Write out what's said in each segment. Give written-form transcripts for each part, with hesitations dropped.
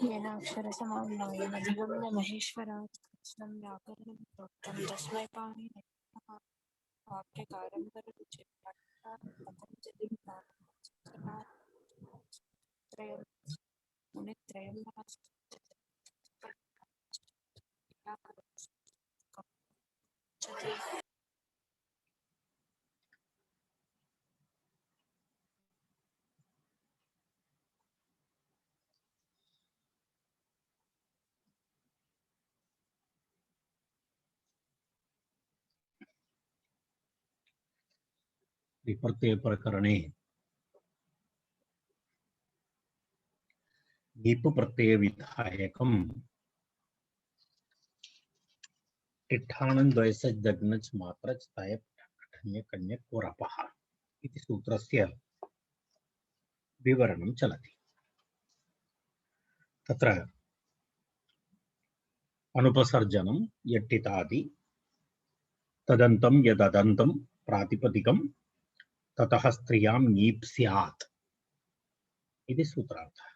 येनाक्षरसमाम्नायेन अधिगम्य महेश्वरात् कृत्स्नं व्याकरणं प्रोक्तं तस्मै पाणिनये नमः। वाक्यकारं वदतु चेत् पतञ्जलिं त्रयं मुनित्रयं विपर्ते प्रकरणे नीप प्रत्यय विधायकम इट्ठाणन्द्वयसज्जग्नच मात्रच तायप ठन्य कन्य कोरपः इति सूत्रस्य विवरणं चलति। तत्र अनुपसर्जनं यट्टितादि तदन्तं यददन्तं प्रातिपदिकं ततः स्त्रियां नीप् स्यात् इति सूत्रार्थः।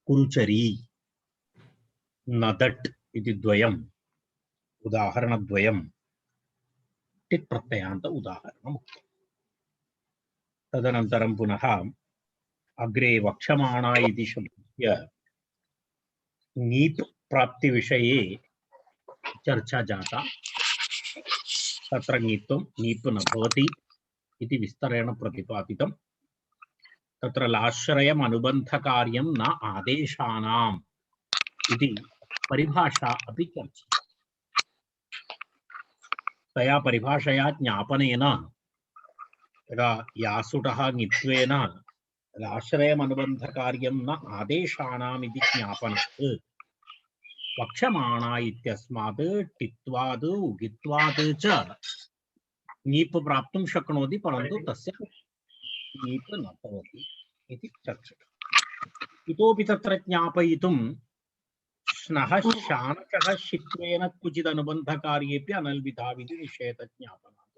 कुरुचरी नदट् इति द्वयम् उदाहरणद्वयं टिक् प्रत्ययान्त उदाहरणम्। तदनन्तरं पुनः अग्रे वक्षमाणा इति शब्दस्य नीप् प्राप्ति विषये चर्चा जाता। तत्र नीप् न भवति इति विस्तरेण प्रतिपादितं। तत्र लाश्रयम् अनुबन्धकार्यं न आदेशानाम् इति परिभाषा अपि चर्चिता। तया परिभाषया ज्ञापनेन यदा यासुटः ङित्वेन लाश्रयम् अनुबन्धकार्यं न आदेशानाम् इति ज्ञापनात् वक्षमाणा इत्यस्मात् टित्वाद् उगित्वाद् च नीप् प्राप्तुं शक्नोति, परन्तु तस्य नीप् न भवति इति चर्चितम्। इतोपि तत्र ज्ञापयितुं श्नः शानचः शित्वेन क्वचित् अनुबन्धकार्येऽपि अनल्विधाविति निषेधज्ञापनात्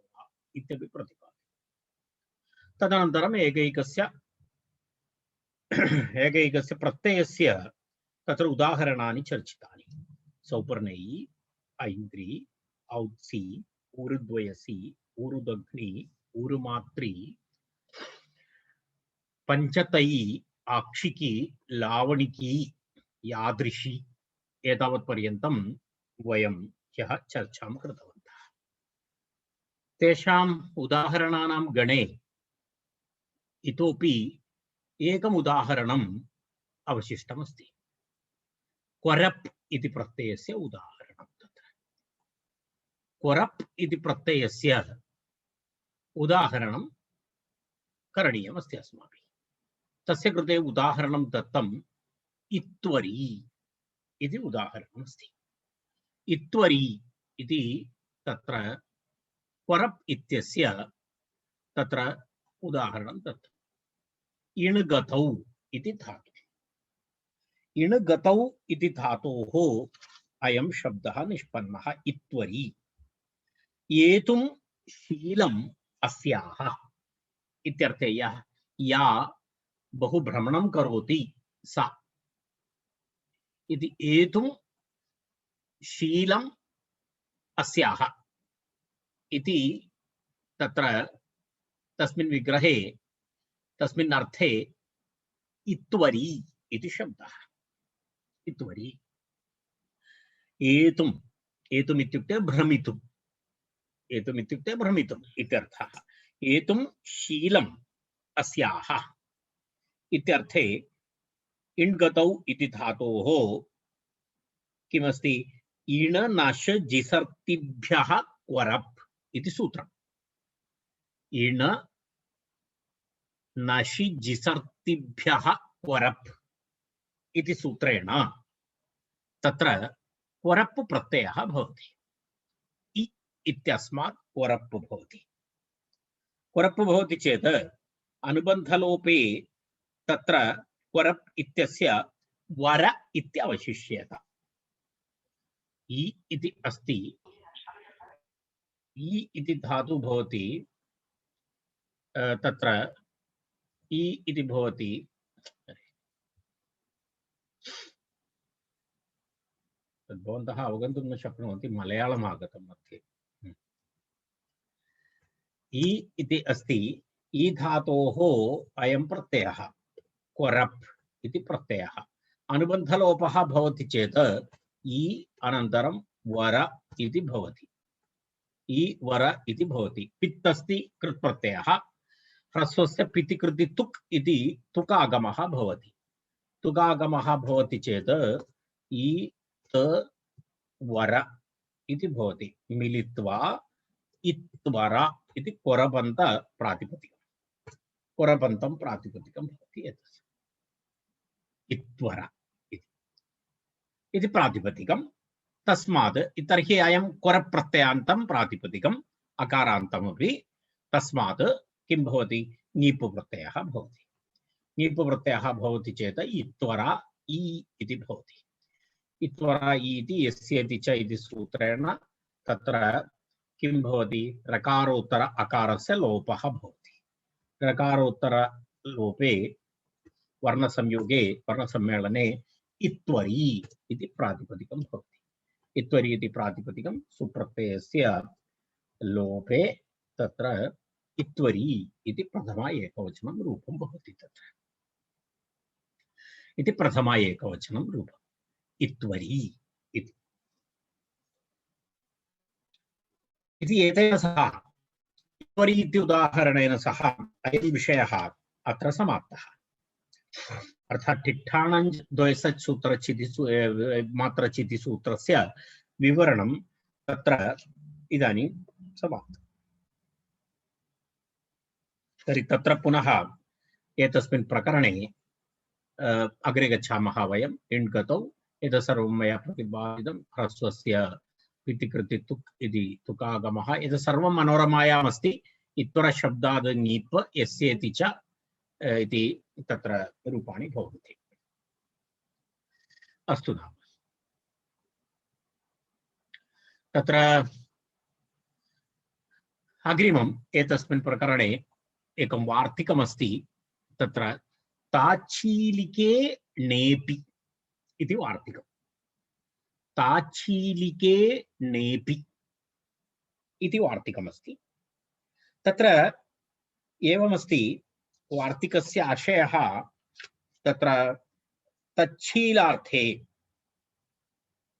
इत्यपि प्रतिपादितम्। तदनन्तरम् एकैकस्य प्रत्ययस्य तत्र उदाहरणानि चर्चितानि। सौपर्णेयी, ऐन्द्री, औत्सी, ऊरुद्वयसी, ऊरुदग्नि, ऊरुमात्री, पंचतयी, आक्षिकी, लावणिकी, यादृशी एतावत्पर्यन्तं वयं ह्यः चर्चां कृतवन्तः। तेषाम् उदाहरणानां गणे इतोपि एकम् उदाहरणम् अवशिष्टमस्ति। क्वरप् इति प्रत्ययस्य उदाहरणं। तत्र क्वरप् इति प्रत्ययस्य उदाहरणं करणीयमस्ति अस्माभिः। तस्य कृते उदाहरणं दत्तम् इत्वरी इति उदाहरणमस्ति। इत्वरी इति तत्र क्वरप् इत्यस्य तत्र उदाहरणं दत्तम्। इणगतौ इति धातुः। इणगतौ इति धातोः अयं शब्दः निष्पन्नः इत्वरी। एतुं शीलम् अस्याः इत्यर्थे या बहु भ्रमणं करोति सा इति एतुं शीलम् अस्याः इति तत्र तस्मिन् विग्रहे तस्मिन् अर्थे इत्वरी इति शब्दः। इत्वरी एतुम् एतुम् इत्युक्ते भ्रमितुम्। एतुम् इत्युक्ते भ्रमितुम् इत्यर्थः। एतुं शीलम् अस्याः इत्यर्थे इण्गतौ इति धातोः किमस्ति? इण नश जिसर्तिभ्यः क्वरप् इति सूत्रम्। इण नशि जिसर्तिभ्यः क्वरप् इति सूत्रेण तत्र क्वरप् प्रत्ययः भवति। इ इत्यस्मात् क्वरप् भवति। क्वरप् भवति चेत् अनुबन्धलोपे तत्र क्वरप् इत्यस्य वर इति अवशिष्येत। इ इति अस्ति। इ इति धातु भवति तत्र इ इति भवति भवन्तः अवगन्तुं न शक्नुवन्ति, मलयाळम् आगतं मध्ये। इ इति अस्ति, इ धातोः अयं प्रत्ययः कोरप् इति प्रत्ययः। अनुबन्धलोपः भवति चेत् इ अनन्तरं वर इति भवति। इ वर इति भवति। पित् अस्ति कृत् प्रत्ययः, ह्रस्वस्य पिति कृति तुक् इति तुकागमः भवति। तुकागमः भवति चेत् इ त वर इति भवति। मिलित्वा इत्वर इति कोरबन्त प्रातिपदिकम्। कोरबन्तं प्रातिपदिकं भवति एतत् इत्वर इति प्रातिपदिकं। तस्मात् तर्हि अयं कोरप्रत्ययान्तं प्रातिपदिकम् अकारान्तमपि। तस्मात् किं भवति? ङीप् प्रत्ययः भवति। ङीप् प्रत्ययः भवति चेत् इत्वर इ इति भवति। इत्वर इति यस्येति च इति सूत्रेण तत्र किं भवति? रकारोत्तर अकारस्य लोपः भवति। रकारोत्तर लोपे वर्णसंयोगे वर्णसम्मेलने इत्वरी इति प्रातिपदिकं भवति। इत्वरी इति प्रातिपदिकं सुप्रत्ययस्य लोपे तत्र इत्वरी इति प्रथमा एकवचनं रूपं भवति। तत्र इति प्रथमा एकवचनं रूपम् इत्वरी इति एतेन सह इत्वरी इति उदाहरणेन सह अयं विषयः अत्र समाप्तः। अर्थात् ठिट्ठाणञ् द्वयसच् सूत्रचिति मात्रचिति सूत्रस्य विवरणं तत्र इदानीं समाप्तम्। तर्हि तत्र पुनः एतस्मिन् प्रकरणे अग्रे गच्छामः वयम्। इण् गतौ एतत् सर्वं मया प्रतिपादितं। ह्रस्वस्य पितिकृति तुक् इति तुकागमः एतत् सर्वं मनोरमायाम् अस्ति। इत्वरशब्दाद् ङीप् यस्येति च इति तत्र रूपाणि भवन्ति। अस्तु नाम तत्र अग्रिमम् एतस्मिन् प्रकरणे एकं वार्तिकमस्ति। तत्र ताच्छीलिके नेपि इति वार्तिकम्। ताच्छीलिके नेपि इति वार्तिकमस्ति। तत्र एवमस्ति वार्तिकस्य आशयः तत्र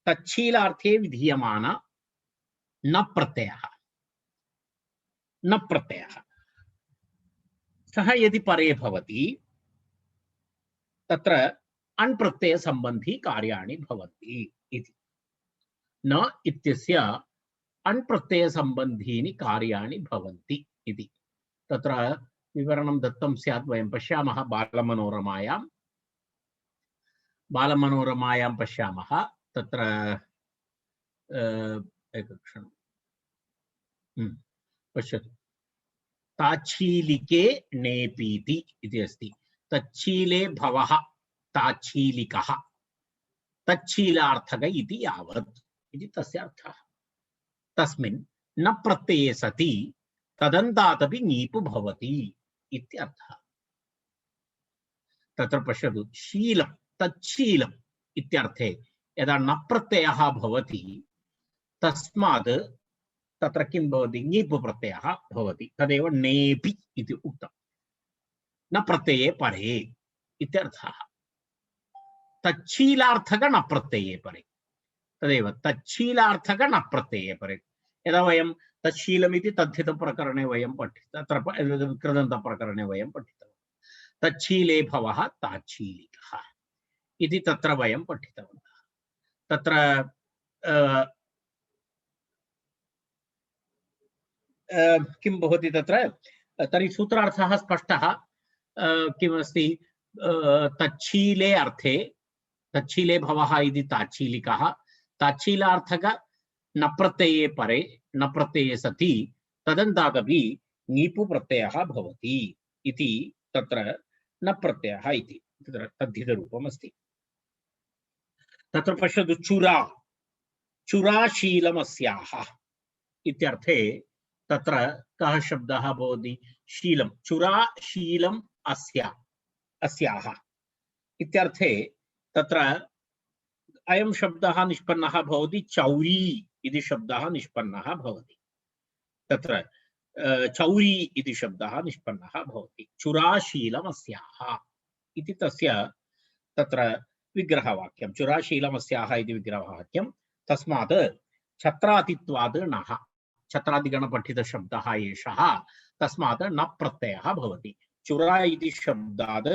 तच्छीलार्थे विधीयमान न प्रत्ययः सः यदि परे भवति तत्र अण् प्रत्यय सम्बन्धी कार्याणि भवन्ति इति। न इत्यस्य अण् प्रत्यय सम्बन्धीनि कार्याणि भवन्ति इति तत्र विवरणं दत्तं स्यात्। वयं पश्यामः बालमनोरमायां पश्यामः। तत्र एकक्षणं पश्यतु। ताच्छीलिके नेपीति इति अस्ति। तच्छीले भवः ताच्छीलिकः तच्छीलार्थक इति यावत् इति तस्य अर्थः। तस्मिन् न प्रत्यये सति तदन्तादपि ङीप् भवति इत्यर्थः। तत्र पश्यतु, शीलं तच्छीलम् इत्यर्थे यदा न प्रत्ययः भवति तस्मात् तत्र किं भवति? ङीप् प्रत्ययः भवति। तदेव नेपि इति उक्तं। न प्रत्यये परे इत्यर्थः। तच्छीलार्थक न प्रत्यये परे, तदेव तच्छीलार्थक न प्रत्यये परे। यदा वयं तच्छीलमिति तद्धितप्रकरणे वयं तत्र कृदन्तप्रकरणे वयं पठितवन्तः। तच्छीले भवः ताच्छीलिकः इति तत्र वयं पठितवन्तः। तत्र किं भवति तत्र? तर्हि सूत्रार्थः स्पष्टः। किमस्ति? तच्छीले अर्थे तच्छीले भवः इति ताच्छीलिकः। ताच्छीलार्थक न प्रत्यये परे न प्रत्यये सति तदन्तादपि ङीपु प्रत्ययः भवति इति तत्र न प्रत्ययः इति तत्र तद्धितरूपम् अस्ति। तत्र पश्यतु, चुराशीलमस्याः इत्यर्थे तत्र कः शब्दः भवति? शीलं। चुराशीलम् अस्याः इत्यर्थे तत्र अयं शब्दः निष्पन्नः भवति चौरी इति शब्दः निष्पन्नः भवति। तत्र चौरी इति शब्दः निष्पन्नः भवति। चुराशीलमस्याः इति तस्य तत्र विग्रहवाक्यं। चुराशीलमस्याः इति विग्रहवाक्यं। तस्मात् छत्रादित्वाद् नः, छत्रादिगणपठितशब्दः एषः, तस्मात् न प्रत्ययः भवति। चुरा इति शब्दाद्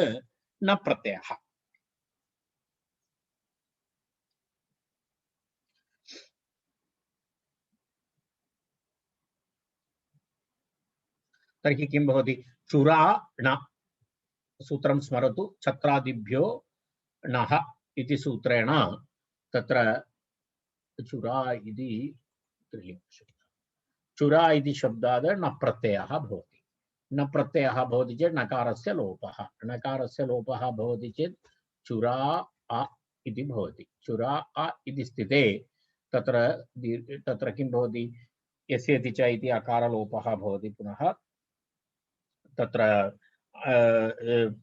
न प्रत्ययः। तर्हि किं भवति? चुरा न सूत्रं स्मरतु। छत्रादिभ्यो नः इति सूत्रेण तत्र चुरा इति चुरा इति शब्दाद् न प्रत्ययः भवति। न प्रत्ययः भवति चेत् नकारस्य लोपः। नकारस्य लोपः भवति चेत् चुरा अ इति भवति। चुरा अ इति स्थिते तत्र किं भवति? यस्यति च इति अकारलोपः भवति। पुनः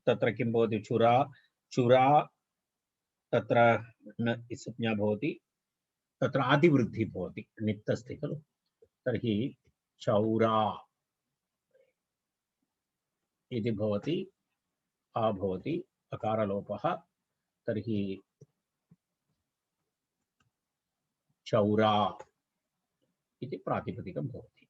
तत्र किं भवति? चुरा चुरा तत्र न संज्ञा भवति, तत्र आदिवृद्धि भवति, नित् अस्ति खलु। तर्हि चौरा इति भवति, आ भवति, अकारलोपः। तर्हि चौरा इति प्रातिपदिकं भवति।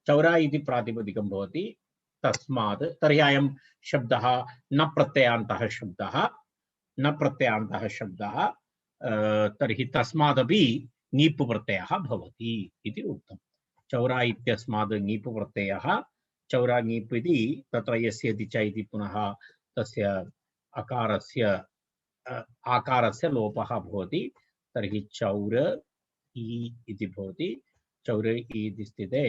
चौरा इति प्रातिपदिकं भवति। तस्मात् तर्हि अयं शब्दः न प्रत्ययान्तः शब्दः, न प्रत्ययान्तः शब्दः। तर्हि तस्मादपि ङीप् प्रत्ययः भवति इति उक्तं। चौरा इत्यस्माद् ङीप् प्रत्ययः। चौरा ङीप् इति तत्र यस्यति च इति पुनः तस्य आकारस्य लोपः भवति। तर्हि चौर इ इति भवति। चौर इति स्थिते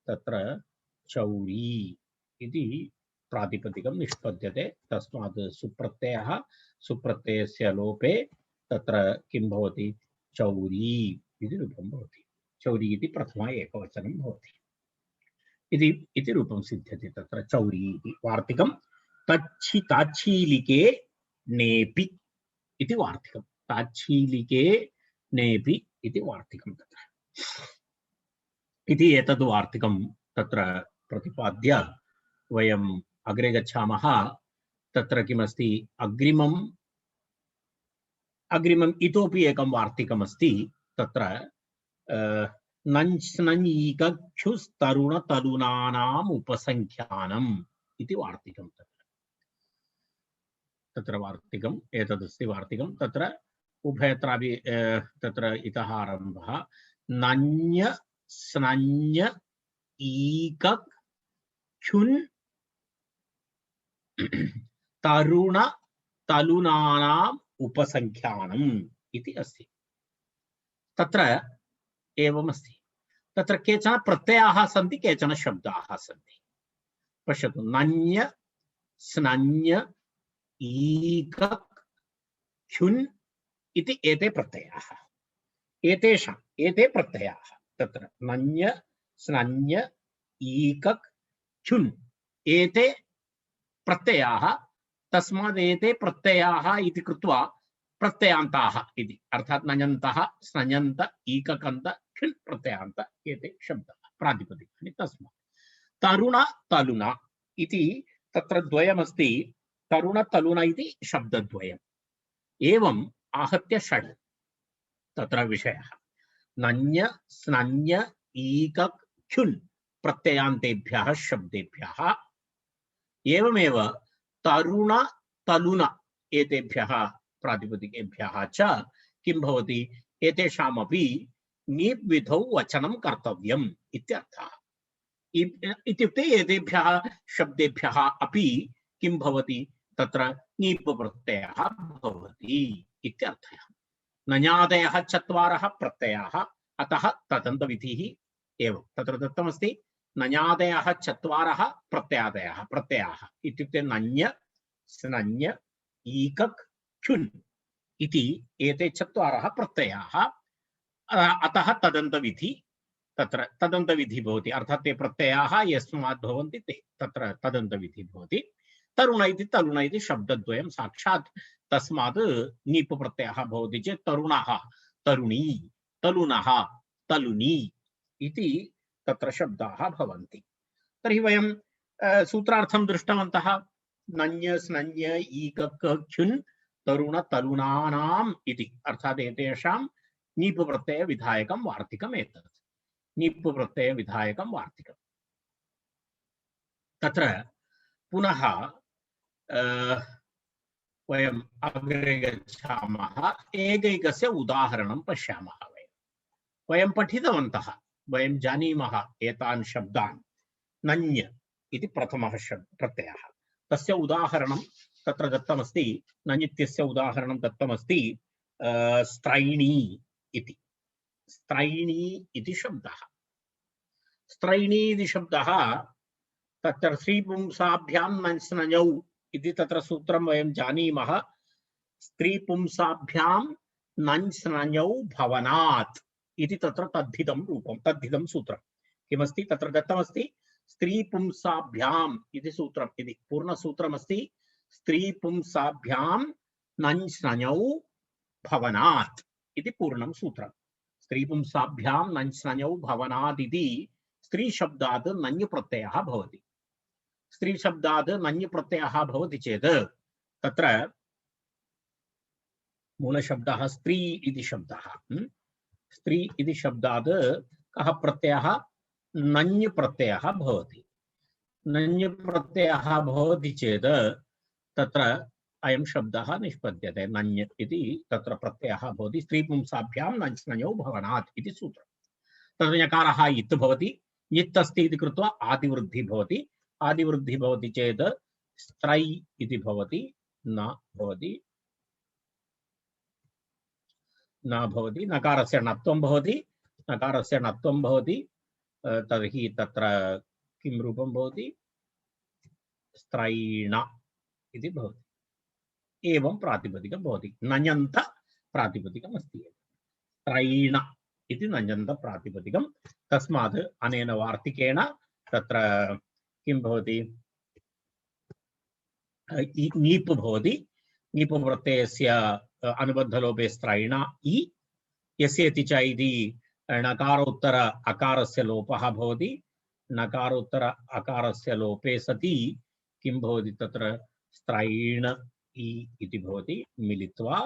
तत्र चौरी इति प्रातिपदिकं निष्पद्यते। तस्मात् सुप्रत्ययः, सुप्रत्ययस्य लोपे तत्र किं भवति? चौरी इति रूपं भवति। चौरी इति प्रथमा एकवचनं भवति। इति रूपं सिद्ध्यति तत्र चौरी इति वार्तिकं। ताच्छीलिके नेपि इति वार्तिकं। ताच्छीलिके नेपि इति वार्तिकं तत्र। इति एतद् वार्तिकं तत्र प्रतिपाद्य वयम् अग्रे गच्छामः। तत्र किमस्ति? अग्रिमम् इतोपि एकं वार्तिकमस्ति। तत्र नञ्स्नञ्ईकक्षुस्तरुणतरुणानाम् उपसङ्ख्यानम् इति वार्तिकं। तत्र वार्तिकम् एतदस्ति वार्तिकं। तत्र उभयत्रापि तत्र इतः आरम्भः नञ्य स्नञ्य ईकक् क्षुन् तरुण तलुनानाम् उपसङ्ख्यानम् इति अस्ति। तत्र एवमस्ति। तत्र केचन प्रत्ययाः सन्ति, केचन शब्दाः सन्ति। पश्यतु, नञ्य स्नञ्य ईकक् क्षुन् इति एते प्रत्ययाः। एते प्रत्ययाः तत्र नञ्य स्नञ्य ईकक् क्षुन् एते प्रत्ययाः। तस्मात् एते प्रत्ययाः इति कृत्वा प्रत्ययान्ताः इति, अर्थात् नञन्तः स्नञन्त ईककन्त क्षुन् प्रत्ययान्त एते शब्दाः प्रातिपदिकानि। तस्मात् तरुण तलुन इति तत्र द्वयमस्ति। तरुण तलुन इति शब्दद्वयम्। एवम् आहत्य षड् तत्र विषयः। नञ्य स्नञ्य ईकक् क्षुन् प्रत्ययान्तेभ्यः शब्देभ्यः, एवमेव तरुण तलुन एतेभ्यः प्रातिपदिकेभ्यः च किं भवति? एतेषामपि ङीप् विधौ वचनं कर्तव्यम् इत्यर्थः। इत्युक्ते एतेभ्यः शब्देभ्यः अपि किं भवति? तत्र ङीप् प्रत्ययः भवति इत्यर्थः। नञादयः चत्वारः प्रत्ययाः, अतः तदन्तविधिः एवं तत्र दत्तमस्ति। नञादयः चत्वारः प्रत्ययाः इत्युक्ते नञ्य स्नञ्य ईकक् क्षुन् इति एते चत्वारः प्रत्ययाः। अतः तदन्तविधि तत्र तदन्तविधि भवति। अर्थात् ते प्रत्ययाः यस्मात् भवन्ति ते तत्र तदन्तविधि भवति। तरुण इति तलुण इति शब्दद्वयं साक्षात् तस्मात् नीप् प्रत्ययः भवति चेत् तरुणः तरुणी तलुनः तलुनी इति तत्र शब्दाः भवन्ति। तर्हि वयं सूत्रार्थं दृष्टवन्तः। नञ् स्नञ् ईक क ख्युन् तरुण तरुणानाम् इति, अर्थात् एतेषां नीप् प्रत्यय विधायकं वार्तिकम् एतत्। नीप् प्रत्यय विधायकं वार्तिकम्। तत्र पुनः वयम् अग्रे गच्छामः। एकैकस्य उदाहरणं पश्यामः। वयं पठितवन्तः, वयं जानीमः एतान् शब्दान्। नञ् इति प्रथमः प्रत्ययः, तस्य उदाहरणं तत्र दत्तमस्ति। नञ् इत्यस्य उदाहरणं दत्तमस्ति स्त्रैणी इति। स्त्रैणी इति शब्दः, स्त्रैणी इति शब्दः तत्र स्त्रीपुंसाभ्यां नञ् इति तत्र सूत्रं वयं जानीमः। स्त्रीपुंसाभ्यां नञ् भवनात् इति तत्र तद्धितं रूपं, तद्धितं सूत्रं किमस्ति तत्र दत्तमस्ति। स्त्रीपुंसाभ्याम् इति सूत्रम्, इति पूर्णसूत्रमस्ति। स्त्रीपुंसाभ्यां नञ् भवनात् इति पूर्णं सूत्रं। स्त्रीपुंसाभ्यां नञ् भवनात् इति स्त्रीशब्दात् नञ् प्रत्ययः भवति। स्त्रीशब्दात् नञ् प्रत्ययः भवति चेत् तत्र मूलशब्दः स्त्री इति शब्दः। स्त्री इति शब्दात् कः प्रत्ययः? नञ् प्रत्ययः भवति। नञ् प्रत्ययः भवति चेत् तत्र अयं शब्दः निष्पद्यते। नञ् इति तत्र प्रत्ययः भवति। स्त्रीपुंसाभ्यां नञ् भवनात् इति सूत्रम्। तत्र यकारः इत् भवति। इत् अस्ति इति कृत्वा आदिवृद्धिः भवति। आदिवृद्धिः भवति चेत् स्त्रै इति भवति, न भवति, न भवति। नकारस्य णत्वं भवति, नकारस्य णत्वं भवति। तर्हि तत्र किं रूपं भवति? स्त्रैण इति भवति। एवं प्रातिपदिकं भवति। नञन्त प्रातिपदिकम् अस्ति। स्त्रैण इति नञन्त प्रातिपदिकं। तस्मात् अनेन वार्तिकेन तत्र किं भवति? नीप् भवति। नीप् प्रत्ययस्य अनुबद्धलोपे स्त्रैण इ, यस्य इति च इति णकारोत्तर अकारस्य लोपः भवति। नकारोत्तर अकारस्य लोपे सति किं भवति? तत्र स्त्रैण इ इति भवति। मिलित्वा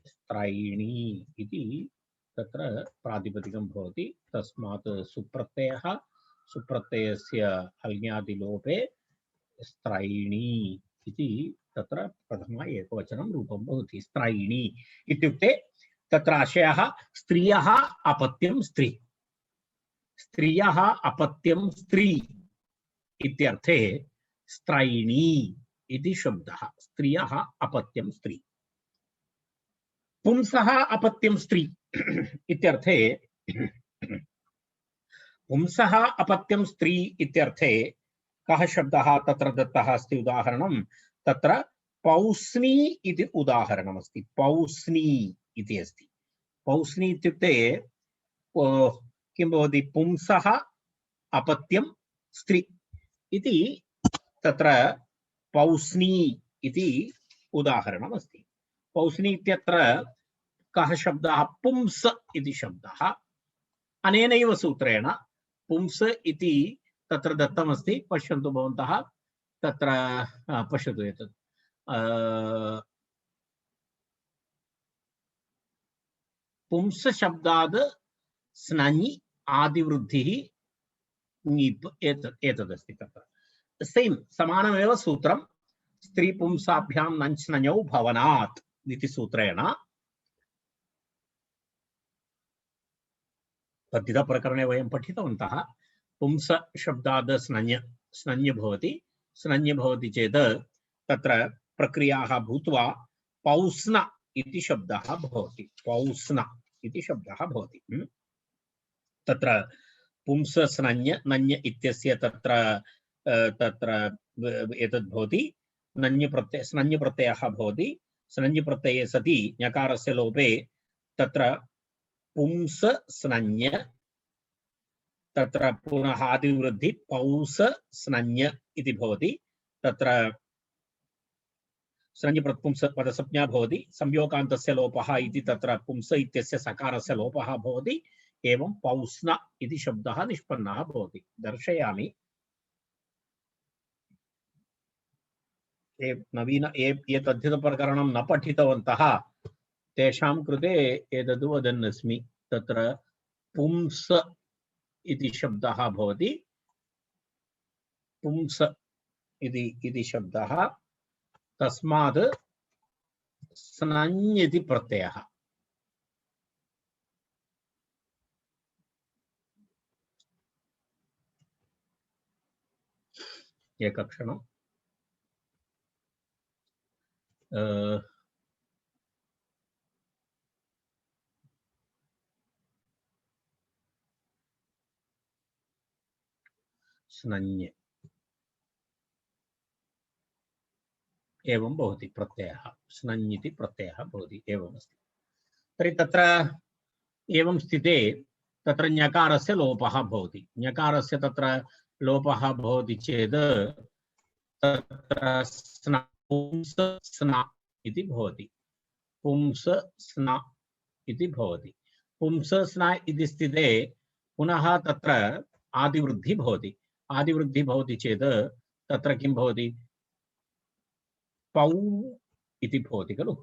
स्त्रैणी इति तत्र प्रातिपदिकं भवति। तस्मात् सुप्रत्ययः, सुप्रत्ययस्य हल्ङ्यादिलोपे स्त्रैणी इति तत्र प्रथम एकवचनं रूपं भवति। स्त्रैणी इत्युक्ते तत्र आशयः स्त्रियः अपत्यं स्त्री, स्त्रियः अपत्यं स्त्री इत्यर्थे स्त्रैणी इति शब्दः। स्त्रियः अपत्यं स्त्री। पुंसः अपत्यं स्त्री इत्यर्थे, पुंसः अपत्यं स्त्री इत्यर्थे कः शब्दः तत्र दत्तः अस्ति? उदाहरणं तत्र पौस्नी इति उदाहरणमस्ति। पौस्नी इति अस्ति। पौस्नी इत्युक्ते किं भवति? पुंसः अपत्यं स्त्री इति तत्र पौस्नी इति उदाहरणमस्ति। पौस्नी इत्यत्र कः शब्दः? पुंस इति शब्दः। अनेनैव सूत्रेण पुंस इति तत्र दत्तमस्ति। पश्यन्तु भवन्तः तत्र पश्यतु एतत् पुंस शब्दात् स्नञि आदिवृद्धिः नीप् एतदस्ति। तत्र सेम् समानमेव सूत्रं। स्त्रीपुंसाभ्यां नञ् भवनात् इति सूत्रेण तद्धितप्रकरणे वयं पठितवन्तः। पुंस शब्दात् स्नञ् भवति। स्नञ् भवति चेत् तत्र प्रक्रियाः भूत्वा पौस्न इति शब्दः भवति। पौस्न इति शब्दः भवति। तत्र पुंस स्नञ् नञ् इत्यस्य तत्र तत्र एतद् भवति। नञ् प्रत्यय स्नञ् प्रत्ययः भवति। स्नञ् प्रत्यये सति ञकारस्य लोपे तत्र पुंस स्नञ्, तत्र पुनः आदिवृद्धि पौस स्नञ् इति भवति। तत्र स्नञ् पुंस पदसंज्ञा भवति संयोगान्तस्य लोपः इति तत्र पुंस इत्यस्य सकारस्य लोपः भवति एवं पौस्न इति शब्दः निष्पन्नः भवति दर्शयामि नवीन एतत् अध्ययनप्रकरणं न पठितवन्तः तेषां कृते एतद् वदन् अस्मि तत्र पुंस इति शब्दः भवति पुंस इति शब्दः तस्मात् स्नञ् इति प्रत्ययः एकक्षणम् स्नञ् एवं भवति प्रत्ययः स्नञ् इति प्रत्ययः भवति एवम् अस्ति तर्हि तत्र एवं स्थिते तत्र ञकारस्य लोपः भवति ञकारस्य तत्र लोपः भवति चेत् तत्र स्न पुंस स्न इति भवति पुंस स्न इति भवति पुंस स्न इति स्थिते पुनः तत्र आदिवृद्धि भवति चेत् तत्र किं भवति पौ इति भवति खलु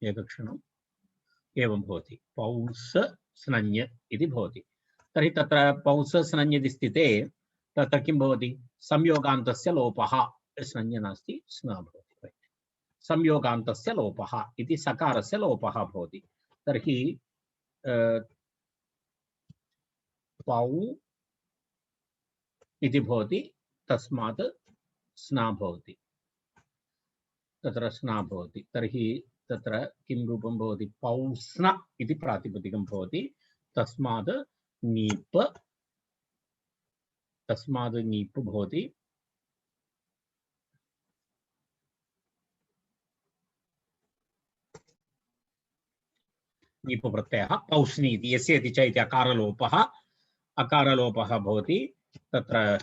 एकक्षणम् एवं भवति पौंस स्नञ् इति भवति तर्हि तत्र पौंस स्नञ् इति स्थिते तत्र किं भवति संयोगान्तस्य लोपः स्नञ् नास्ति स्न भवति संयोगान्तस्य लोपः इति सकारस्य लोपः भवति तर्हि पौ इति भवति तस्मात् स्ना भवति तत्र स्ना भवति तर्हि तत्र किं रूपं भवति पौस्न इति प्रातिपदिकं भवति तस्मात् नीप् भवति नीप् प्रत्ययः पौस्नि इति यस्य इति च इति अकारलोपः भवति तत्र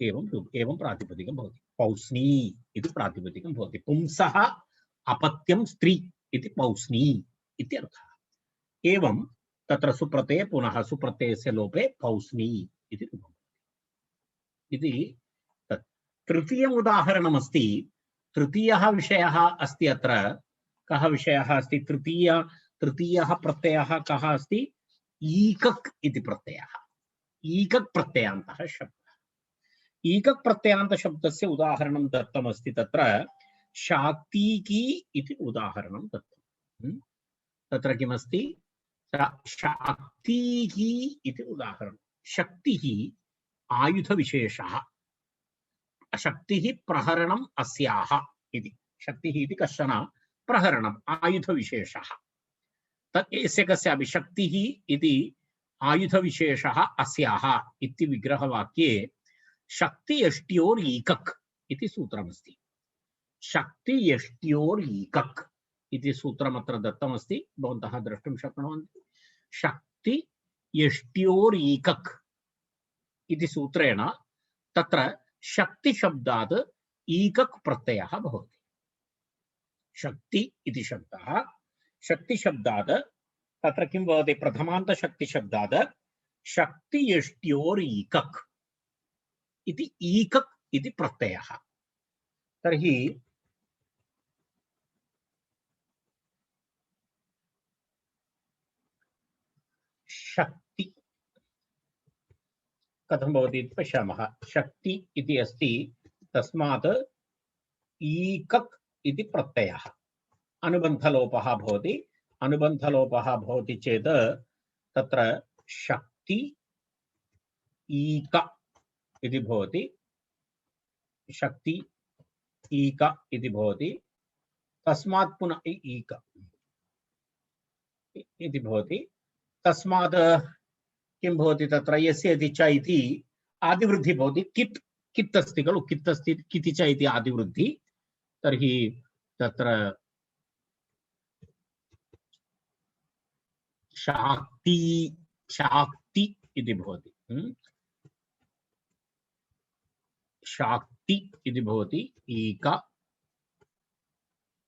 एवं प्रातिपदिकं भवति पौस्नी इति प्रातिपदिकं भवति पुंसः अपत्यं स्त्री इति पौस्नी इत्यर्थः एवं तत्र सुप्रत्यये पुनः सुप्रत्ययस्य लोपे पौस्नी इति रूपम् इति तत् तृतीयम् उदाहरणमस्ति तृतीयः विषयः अस्ति अत्र कः विषयः अस्ति तृतीयः प्रत्ययः कः अस्ति ईकक् इति प्रत्ययः ईकक् प्रत्ययान्तः शब्दः ईकक् प्रत्ययान्त शब्दस्य उदाहरणं दत्तमस्ति तत्र शाक्तीकी इति उदाहरणं दत्तं तत्र किमस्ति शाक्तीकी इति उदाहरणं शक्तिः आयुधविशेषः शक्तिः प्रहरणम् अस्याः इति शक्तिः इति कश्चन प्रहरणम् आयुधविशेषः तत् यस्य कस्यापि शक्तिः इति आयुधविशेषः अस्याः इति विग्रहवाक्ये शक्तियष्ट्योर् ईकक् इति सूत्रमस्ति शक्तियष्ट्योर् ईकक् इति सूत्रमत्र दत्तमस्ति भवन्तः द्रष्टुं शक्नुवन्ति शक्तियष्ट्योर् ईकक् इति सूत्रेण तत्र शक्तिशब्दात् ईकक् प्रत्ययः भवति शक्ति इति शब्दः शक्तिशब्दात् तत्र किं भवति प्रथमान्तशक्तिशब्दात् शक्तियष्ट्योर् ईकक् इति ईकक् इति प्रत्ययः तर्हि शक्ति कथं भवति इति पश्यामः शक्ति इति अस्ति तस्मात् ईकक् इति प्रत्ययः अनुबन्धलोपः भवति चेत् तत्र शक्ति ईक इति भवति शक्ति ईक इति भवति तस्मात् पुनः ईक इति भवति तस्मात् किं भवति तत्र यस्य इति च इति आदिवृद्धि भवति कित् कित् अस्ति खलु, कित् अस्ति किति च इति आदिवृद्धि, तर्हि तत्र शाक्ति शाक्ति इति भवति। शाक्ति इति भवति ईक।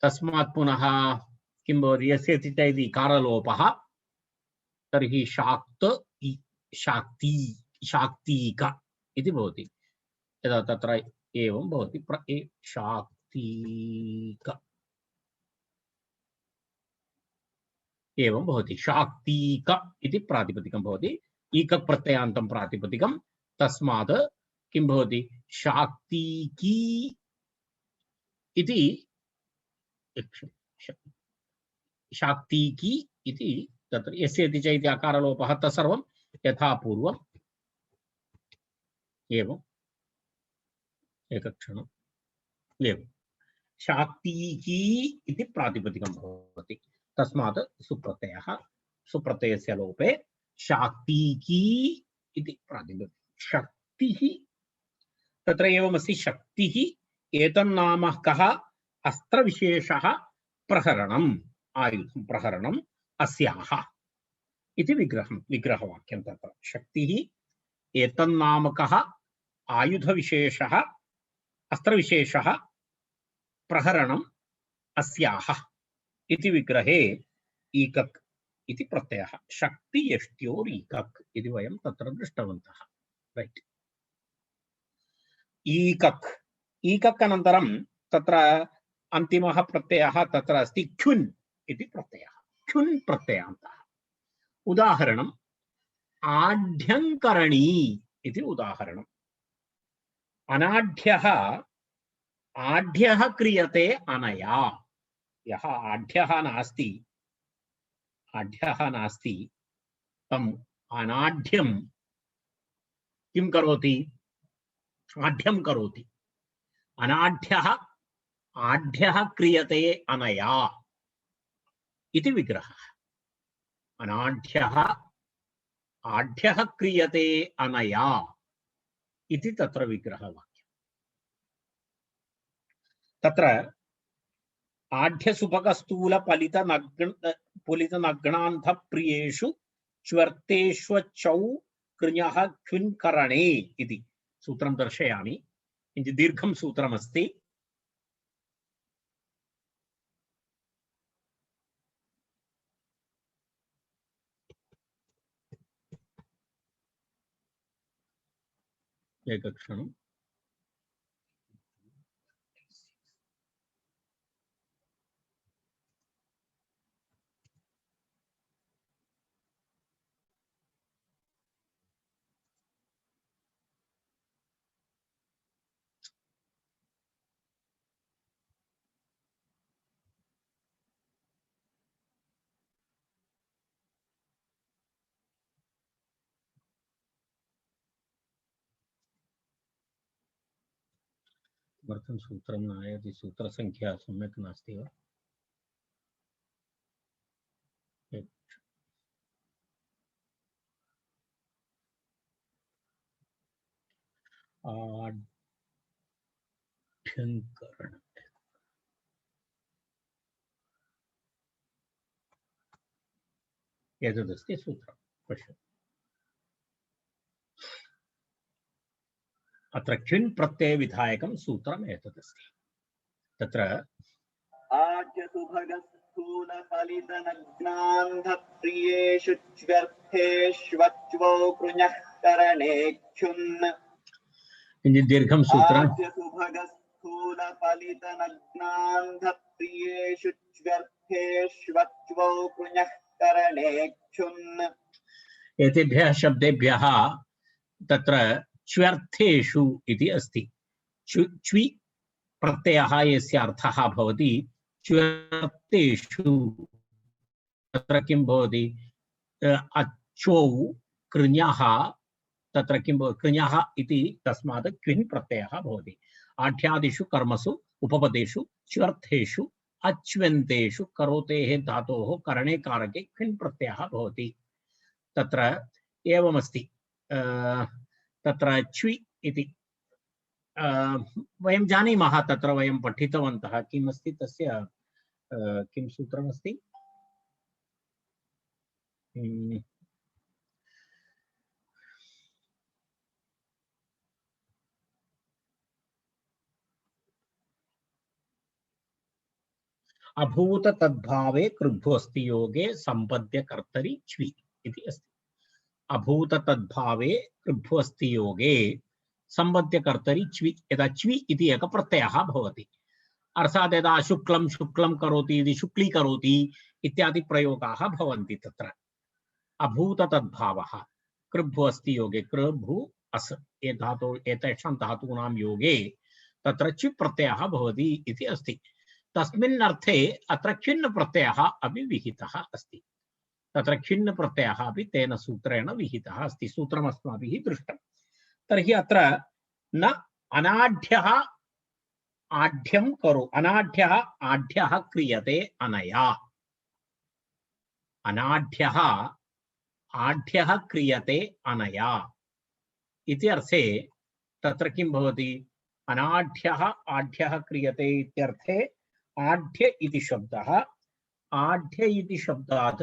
तस्मात् पुनः किं भवति, यस्य च इति इकारलोपः, तर्हि शाक्त शाक्ति शाक्तीक इति भवति। यदा तत्र एवं भवति शाक्तीक एवं भवति, शाक्तीक इति प्रातिपदिकं भवति, ईक प्रत्ययान्तं प्रातिपदिकं। तस्मात् किं भवति, शाक्तीकी इति, शाक्तीकी इति तत्र यस्य इति च इति अकारलोपः तत्सर्वं यथा पूर्वम् एवम् एकक्षणम् एवं शाक्तीकी इति प्रातिपदिकं भवति। तस्मात् सुप्रत्ययः, सुप्रत्ययस्य लोपे शाक्तीकी इति प्रातिपदिकं। शक्तिः तत्र एवमस्ति, शक्तिः एतन्नाम कः, अस्त्रविशेषः प्रहरणम्, आयुधं प्रहरणम् अस्याः इति विग्रहवाक्यं। तत्र शक्तिः एतन्नाम कः, आयुधविशेषः अस्त्रविशेषः प्रहरणम् अस्याः इति विग्रहे ईकक् इति प्रत्ययः। शक्तियष्ट्योरीकक् इति वयं तत्र दृष्टवन्तः। रैट्, ईकक्। ईकक् अनन्तरं तत्र अन्तिमः प्रत्ययः तत्र अस्ति ख्युन् इति प्रत्ययः। ख्युन् प्रत्ययान्तः। उदाहरणम् आढ्यङ्करणी इति उदाहरणम्। अनाढ्यः, आढ्यः क्रियते अनया। यः आढ्यः नास्ति, आढ्यः नास्ति, तम् अनाढ्यं किं करोति, आढ्यं करोति। अनाढ्यः, आढ्यः क्रियते अनया इति विग्रहः। अनाढ्यः, आढ्यः क्रियते अनया इति तत्र विग्रहवाक्यम्। तत्र आढ्यसुभगस्थूलपुलितनग्नान्धप्रियेषु च्वर्तेष्वचौ कृञः ख्युन्करणे इति सूत्रं दर्शयामि। किञ्चित् दीर्घं सूत्रमस्ति। एकक्षणम्। किमर्थं सूत्रं न आयाति? सूत्रसङ्ख्या सम्यक् नास्ति वा? आढ्यङ्करण एतदस्ति सूत्रं, पश्यतु। अत्र ख्युन् प्रत्ययविधायकं सूत्रम् एतदस्ति। तत्र आज्यसुभगस्थूलफलितनग्नान्धप्रियेषु च्व्यर्थेष्वच्वौ कृञः करणे ख्युन्। किञ्चित् दीर्घं सूत्रम्। आज्यसुभगस्थूलफलितनग्नान्धप्रियेषु च्व्यर्थेष्वच्वौ कृञः करणे ख्युन्। एतेभ्यः शब्देभ्यः तत्र च्व्यर्थेषु इति अस्ति। च्वि प्रत्ययः यस्य अर्थः भवति च्व्यर्थेषु। तत्र किं भवति, अच्वौ कृञः, तत्र किं भवति, कृञः इति, तस्मात् क्विन् प्रत्ययः भवति। आढ्यादिषु कर्मसु उपपदेषु च्व्यर्थेषु अच्व्यन्तेषु करोतेः धातोः करणे कारके क्विन् प्रत्ययः भवति। तत्र एवमस्ति, तत्र च्वि इति वयं जानीमः, तत्र वयं पठितवन्तः किमस्ति तस्य किं सूत्रमस्ति, अभूत तद्भावे कृद्भुस्ति योगे संपद्य कर्तरि च्वि इति अस्ति। अभूत तद्भावे कृद्भुस्ति योगे संपद्य कर्तरि च्वि, यदा च्वि इति एकः प्रत्ययः भवति, अर्थात् यदा शुक्लं शुक्लं करोति इति शुक्ली करोति इत्यादि प्रयोगाः भवन्ति तत्र। अभूत तद्भावः कृद्भुस्ति योगे, कृभु अस् ये धातु एतेषां धातूनां योगे तत्र च्वि प्रत्ययः भवति इति अस्ति। तस्मिन् अर्थे अत्र खिन्न प्रत्ययः अपि विहितः अस्ति। तत्र खिन्न प्रत्ययः अपि तेन सूत्रेण विहितः अस्ति। सूत्रम् अस्माभिः दृष्टं। तर्हि अत्र न अनाढ्यः आढ्यं करो, अनाढ्यः आढ्यः क्रियते अनया, अनाढ्यः आढ्यः क्रियते अनया इति अर्थे तत्र किं भवति, अनाढ्यः आढ्यः क्रियते इत्यर्थे आढ्य इति शब्दः, आढ्य इति शब्दात्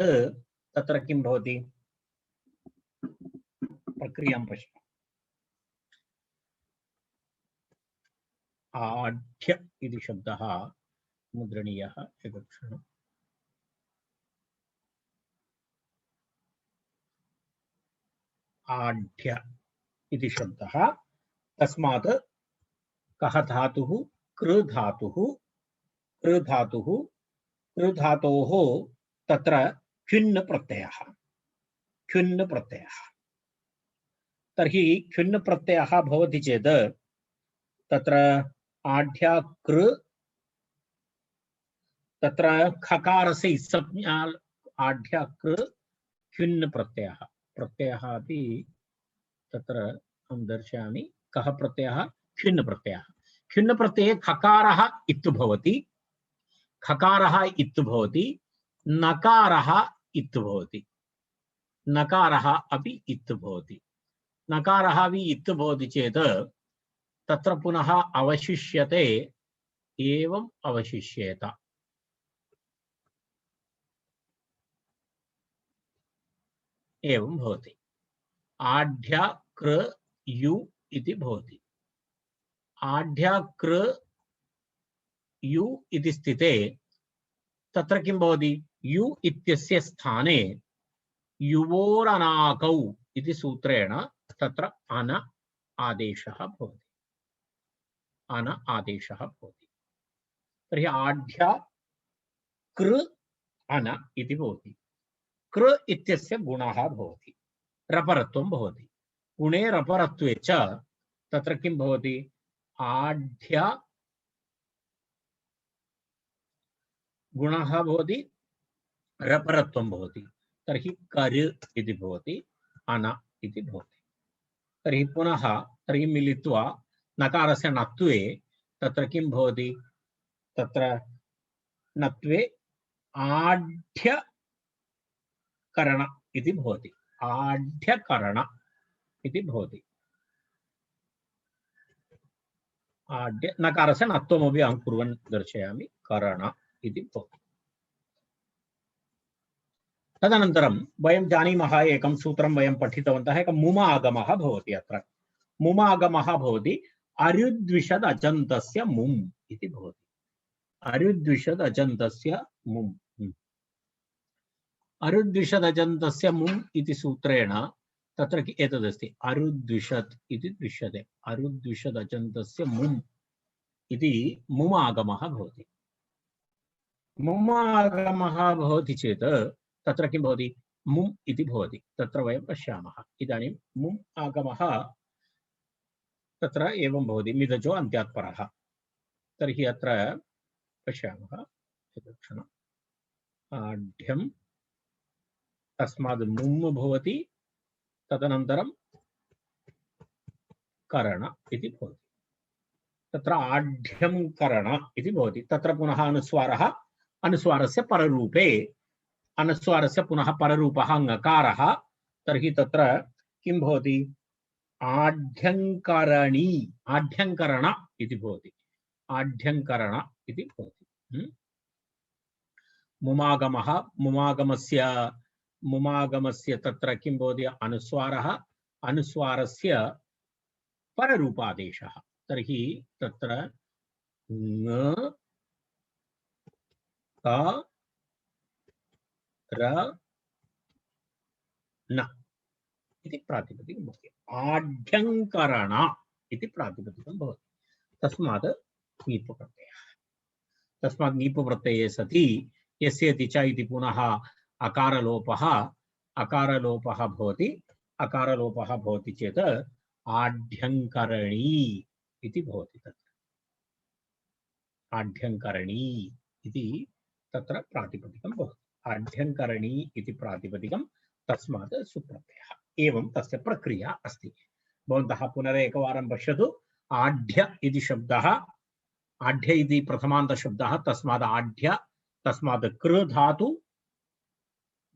तत्र किं भवति, प्रक्रियां पश्य, आढ्य इति शब्दः मुद्रणीयः, एकक्षणम्, आढ्य इति शब्दः, तस्मात् कः धातुः, कृ धातुः, कृ धातुः, कृ धातोः तत्र खिन्न प्रत्ययः, खिन्न प्रत्ययः। तर्हि खिन्न प्रत्ययः भवति चेत् तत्र आढ्या कृ, तत्र खकारस्य संज्ञा आढ्या कृ खिन्न प्रत्ययः, प्रत्ययः अपि तत्र अहं दर्शयामि। कः प्रत्ययः, खिन्न प्रत्ययः। खिन्न प्रत्यये खकारः इत्थु भवति, खकारः इत्थु भवति, नकारः इत्थु भवति, नकारः अपि इत्थु भवति। नकारः अपि इत्थु भवति चेत् तत्र पुनः अवशिष्यते एवम् अवशिष्येत, एवं भवति। आढ्य कृ यु इति भवति। आढ्य कृ यु इति स्थिते तत्र किं भवति, यु इत्यस्य स्थाने युवोरनाकौ इति सूत्रेण तत्र अन आदेशः भवति, अन आदेशः भवति। तर्हि आढ्य कृ अन इति भवति। कृ इत्यस्य गुणः भवति, रपरत्वं भवति। गुणे रपरत्वे च तत्र किं भवति, आढ्य गुणः भवति, रपरत्वं भवति। तर्हि कर् इति भवति, अन इति भवति। तर्हि पुनः तर्हि मिलित्वा नकारस्य नत्वे तत्र किं भवति, तत्र नत्वे आढ्यकरण इति भवति, आढ्यकरण इति भवति। आढ्य नकारस्य नत्वमपि अहं कुर्वन् दर्शयामि, करण इति भवति। तदनन्तरं वयं जानीमः, एकं सूत्रं वयं पठितवन्तः, एकं मुम आगमः भवति। अत्र मुम आगमः भवति अरुद्विषद् अजन्तस्य मुम् इति भवति। अरुद्विषद् अजन्तस्य मुम्, अरुद्विषद् अजन्तस्य मुम् इति सूत्रेण तत्र एतदस्ति, अरुद्विषद् इति दृश्यते। अरुद्विषद् अजन्तस्य मुम् इति मुम आगमः भवति। मुम आगमः भवति चेत् तत्र किं भवति, मुम् इति भवति। तत्र वयं पश्यामः। इदानीं मुम् आगमः तत्र एवं भवति, मिदजो अन्त्यात् परः। तर्हि अत्र पश्यामः, एकक्षणम्, आढ्यं तस्माद् मुम् भवति, तदनन्तरं करण इति भवति। तत्र आढ्यं करण इति भवति। तत्र पुनः अनुस्वारः, अनुस्वारस्य पररूपे, अनुस्वारस्य पुनः पररूपः ङकारः। तर्हि तत्र किं भवति, आढ्यङ्करणी आढ्यङ्करण इति भवति आढ्यङ्करण इति भवति मुमागमः मुमागमस्य तत्र किं भवति अनुस्वारः अनुस्वारस्य पररूपादेशः तर्हि तत्र ङ क र न इति प्रातिपदिकं भवति आढ्यङ्करण इति प्रातिपदिकं भवति तस्मात् ङीप् प्रत्ययः तस्मात् ङीप् प्रत्यये सति यस्येति च इति पुनः अकारलोपः भवति चेत् आढ्यङ्करणी इति भवति तत्र आढ्यङ्करणी इति तत्र प्रातिपदिकं भवति आढ्यङ्करणी इति प्रातिपदिकं तस्मात् सुप्रत्ययः एवं तस्य प्रक्रिया अस्ति भवन्तः पुनरेकवारं पश्यतु आढ्य इति शब्दः आढ्य इति प्रथमान्तशब्दः तस्मात् आढ्य तस्मात् कृ धातु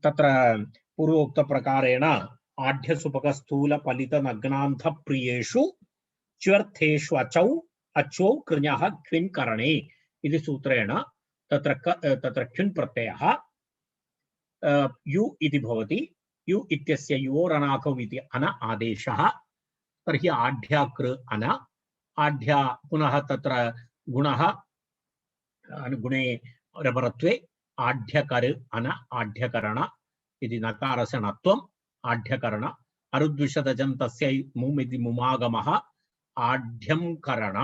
तत्र पूर्वोक्तप्रकारेण आढ्य सुपक स्थूल फलित नग्नान्ध प्रियेषु च्वर्थेषु अचौ कृञः क्विन् करणे इति सूत्रेण तत्र क्विन् प्रत्ययः यु इति भवति यु इत्यस्य योरनाकौ इति अन आदेशः तर्हि आढ्या कृ अन आढ्या पुनः तत्र गुणः गुणे रपरत्वे आढ्यकर अन आढ्यकरण इति नकारस्य णत्वम् आढ्यकरण अरुद्विषदजन्तस्य मुम् इति मुमागमः आढ्यङ्करण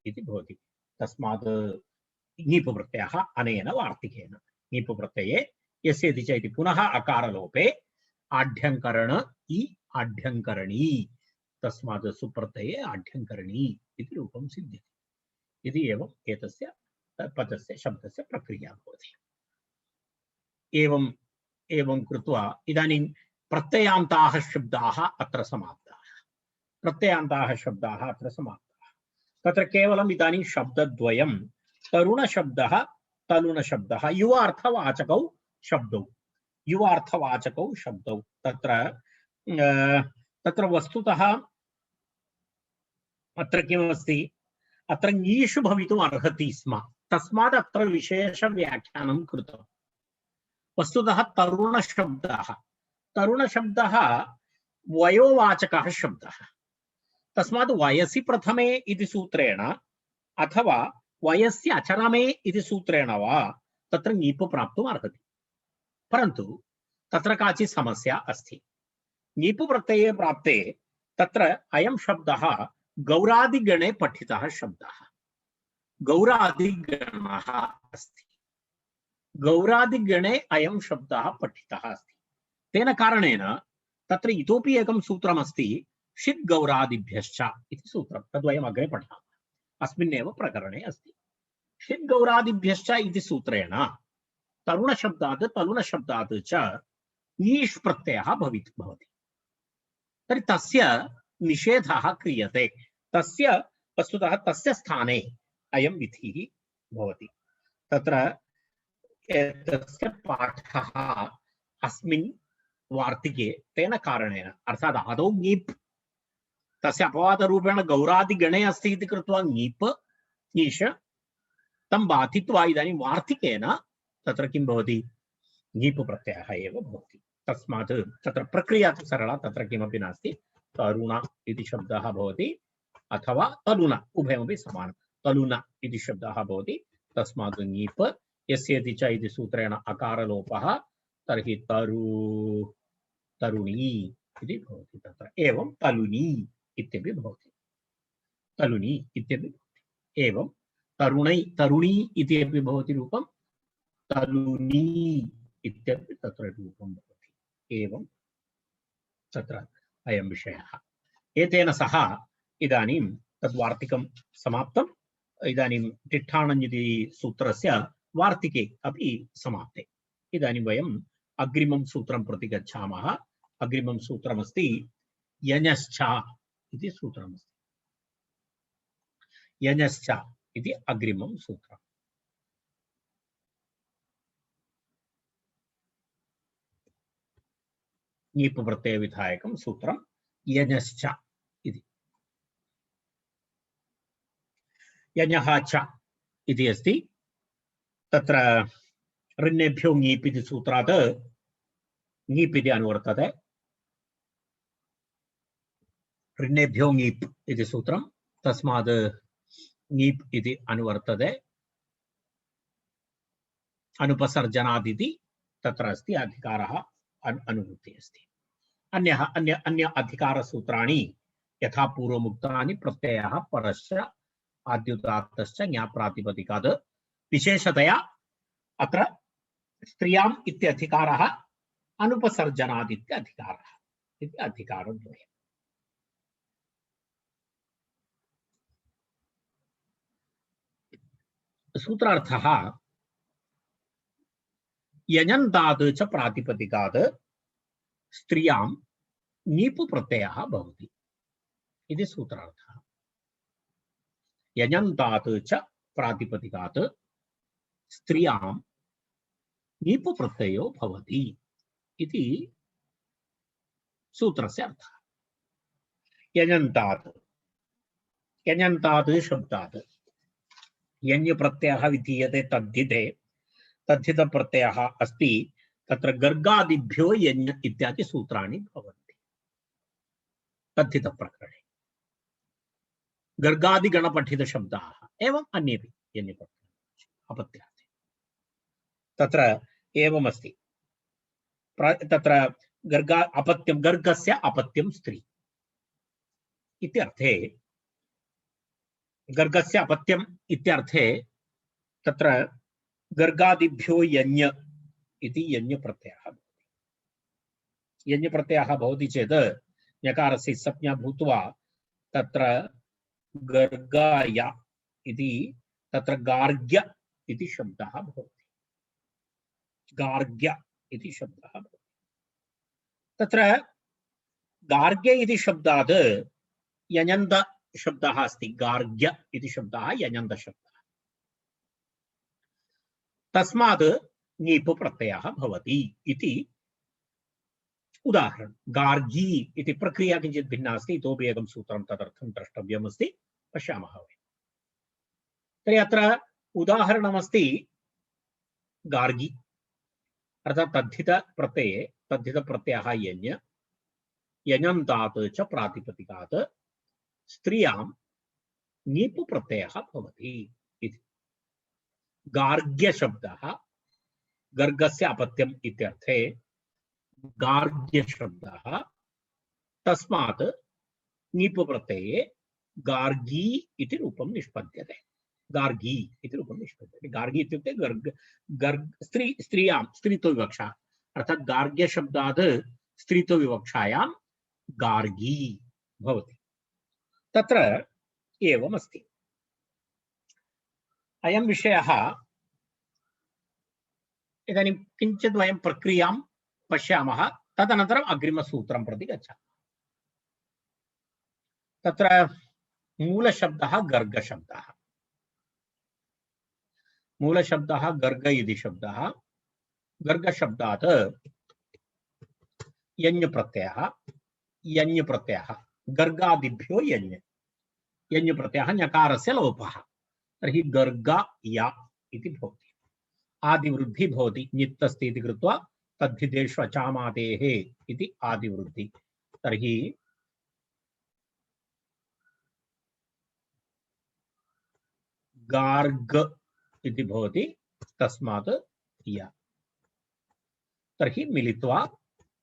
इति भवति तस्मात् ङीप् प्रत्ययः अनेन वार्तिकेन ङीप् प्रत्यये यस्येति च इति पुनः अकारलोपे आढ्यङ्करण इ आढ्यङ्करणी तस्मात् सुप्रत्यये आढ्यङ्करणी इति रूपं सिद्ध्यति इति एवम् एतस्य पदस्य शब्दस्य प्रक्रिया भवति एवं कृत्वा इदानीं प्रत्ययान्ताः शब्दाः अत्र समाप्ताः तत्र केवलम् इदानीं शब्दद्वयं तरुणशब्दः तलुणशब्दः युवार्थवाचकौ शब्दौ तत्र वस्तुतः अत्र किमस्ति अत्र ङीषु भवितुम् अर्हति स्म तस्मात् अत्र विशेषव्याख्यानं कृतम् वस्तुतः तरुणशब्दः वयोवाचकः शब्दः तस्मात् वयसि प्रथमे इति सूत्रेण अथवा वयस्य अचरमे इति सूत्रेण वा तत्र ङीप् प्राप्तुम् अर्हति परन्तु तत्र काचित् समस्या अस्ति ङीप् प्रत्यये प्राप्ते तत्र अयं शब्दः गौरादिगणे पठितः शब्दः गौरादिगणः अस्ति गौरादिगणे अयं शब्दः पठितः अस्ति तेन कारणेन तत्र इतोपि एकं सूत्रमस्ति षित् गौरादिभ्यश्च इति सूत्रं तद्वयम् अग्रे पठामः अस्मिन्नेव प्रकरणे अस्ति षित् गौरादिभ्यश्च इति सूत्रेण तरुणशब्दात् च ङीष् प्रत्ययः भवति तर्हि तस्य निषेधः क्रियते तस्य वस्तुतः तस्य स्थाने अयं विधिः भवति तत्र तस्य पाठः अस्मिन् वार्तिके तेन कारणेन अर्थात् आदौ ङीप् तस्य अपवादरूपेण गौरादिगणे अस्ति इति कृत्वा ङीष तं बाधित्वा इदानीं वार्तिकेन तत्र किं भवति ङीप् प्रत्ययः एव भवति तस्मात् तत्र प्रक्रिया तु सरला तत्र किमपि नास्ति तरुण इति शब्दः भवति अथवा तलुन उभयमपि समानं तलुन इति शब्दः भवति तस्मात् ङीप् यस्येति च इति सूत्रेण अकारलोपः तर्हि तरुणी इति भवति तत्र एवं तलुनी इत्यपि भवति एवं तरुणी इत्यपि भवति रूपं तलुनी इत्यपि तत्र रूपं भवति एवं तत्र अयं विषयः एतेन सह इदानीं तद्वार्तिकं समाप्तम् इदानीं तिष्ठाणञ् सूत्रस्य वार्तिके अपि समाप्ते इदानीं वयम् अग्रिमं सूत्रं प्रति गच्छामः अग्रिमं सूत्रमस्ति यञश्च इति सूत्रमस्ति यञश्च इति अग्रिमं सूत्रम् ङीप् प्रत्ययविधायकं सूत्रं यञश्च यञः च इति अस्ति तत्र ऋण्येभ्यो ङीप् इति सूत्रात् ङीप् इति अनुवर्तते ऋण्येभ्यो ङीप् इति सूत्रं तस्मात् ङीप् इति अनुवर्तते अनुपसर्जनादिति तत्र अस्ति अधिकारः अनुवृत्तिः अस्ति अन्य अधिकारसूत्राणि यथा पूर्वमुक्तानि प्रत्ययः परश्च आद्युदात्तश्च ज्ञाप्रातिपदिकात् विशेषतया अत्र स्त्रियाम् इत्यधिकारः अनुपसर्जनादित्यधिकारः इति अधिकारद्वयम् सूत्रार्थः यञन्तात् च प्रातिपदिकात् स्त्रियां ङीप् प्रत्ययः भवति इति सूत्रार्थः यञन्तात् च प्रातिपदिकात् स्त्रियां ङीप् प्रत्ययो भवति इति सूत्रस्य अर्थः यञन्तात् शब्दात् यञ् प्रत्ययः विधीयते तद्धिते तद्धित प्रत्ययः अस्ति तत्र गर्गादिभ्यो यञ् इत्यादि सूत्राणि भवन्ति तद्धित प्रकरणे गर्गादिगणपठित शब्दाः एवं अन्येपि यञ् प्रत्ययः अपत्यार्थे तत्र एवमस्ति तत्र गर्गा अपत्यं गर्गस्य अपत्यं स्त्री इत्यर्थे गर्गस्य अपत्यम् इत्यर्थे तत्र गर्गादिभ्यो यञ् इति यञ् प्रत्ययः भवति यञ् प्रत्ययः भवति चेत् यकारस्य संज्ञा भूत्वा तत्र गर्गाय इति तत्र गार्ग्य इति शब्दः भवति गार्ग्य इति शब्दः भवति तत्र गार्ग्य इति शब्दात् यञन्त शब्दः अस्ति गार्ग्य इति शब्दः यञन्त शब्दः तस्मात् ङीप् प्रत्ययः भवति इति उदाहरणं गार्गी इति प्रक्रिया किञ्चित् भिन्ना अस्ति इतोपि एकं सूत्रं तदर्थं द्रष्टव्यमस्ति पश्यामः वयं तर्हि अत्र उदाहरणमस्ति गार्गी अर्थात् तद्धित प्रत्यये तद्धित प्रत्ययः यञ् यञन्तात् च प्रातिपदिकात् स्त्रियां ङीप् प्रत्ययः भवति इति गार्ग्य शब्दः गर्गस्य अपत्यम् इत्यर्थे गार्ग्य शब्दः तस्मात् ङीप् प्रत्यये गार्गी इति रूपं निष्पद्यते गार्गी इति रूपं निष्पद्यते गार्गी इत्युक्ते गर्ग गर्ग स्त्रियां स्त्रीत्व विवक्षा अर्थात् गार्ग्य शब्दात् स्त्रीत्व विवक्षायां गार्गी भवति तत्र एवमस्ति अयं विषयः इदानीं किञ्चित् वयं प्रक्रियां पश्यामः तदनन्तरम् अग्रिमसूत्रं प्रति गच्छामः तत्र मूलशब्दः गर्गशब्दः मूलशब्दः गर्ग इति शब्दः गर्गशब्दात् यञ् प्रत्ययः गर्गादिभ्यो यञ् प्रत्ययः ञकारस्य लोपः तर्हि गर्गा या इति भवति आदिवृद्धि भवति ञित् अस्ति इति कृत्वा तद्धितेषु अचामादेः इति आदिवृद्धि तर्हि गार्ग इति भवति तस्मात् या तर्हि मिलित्वा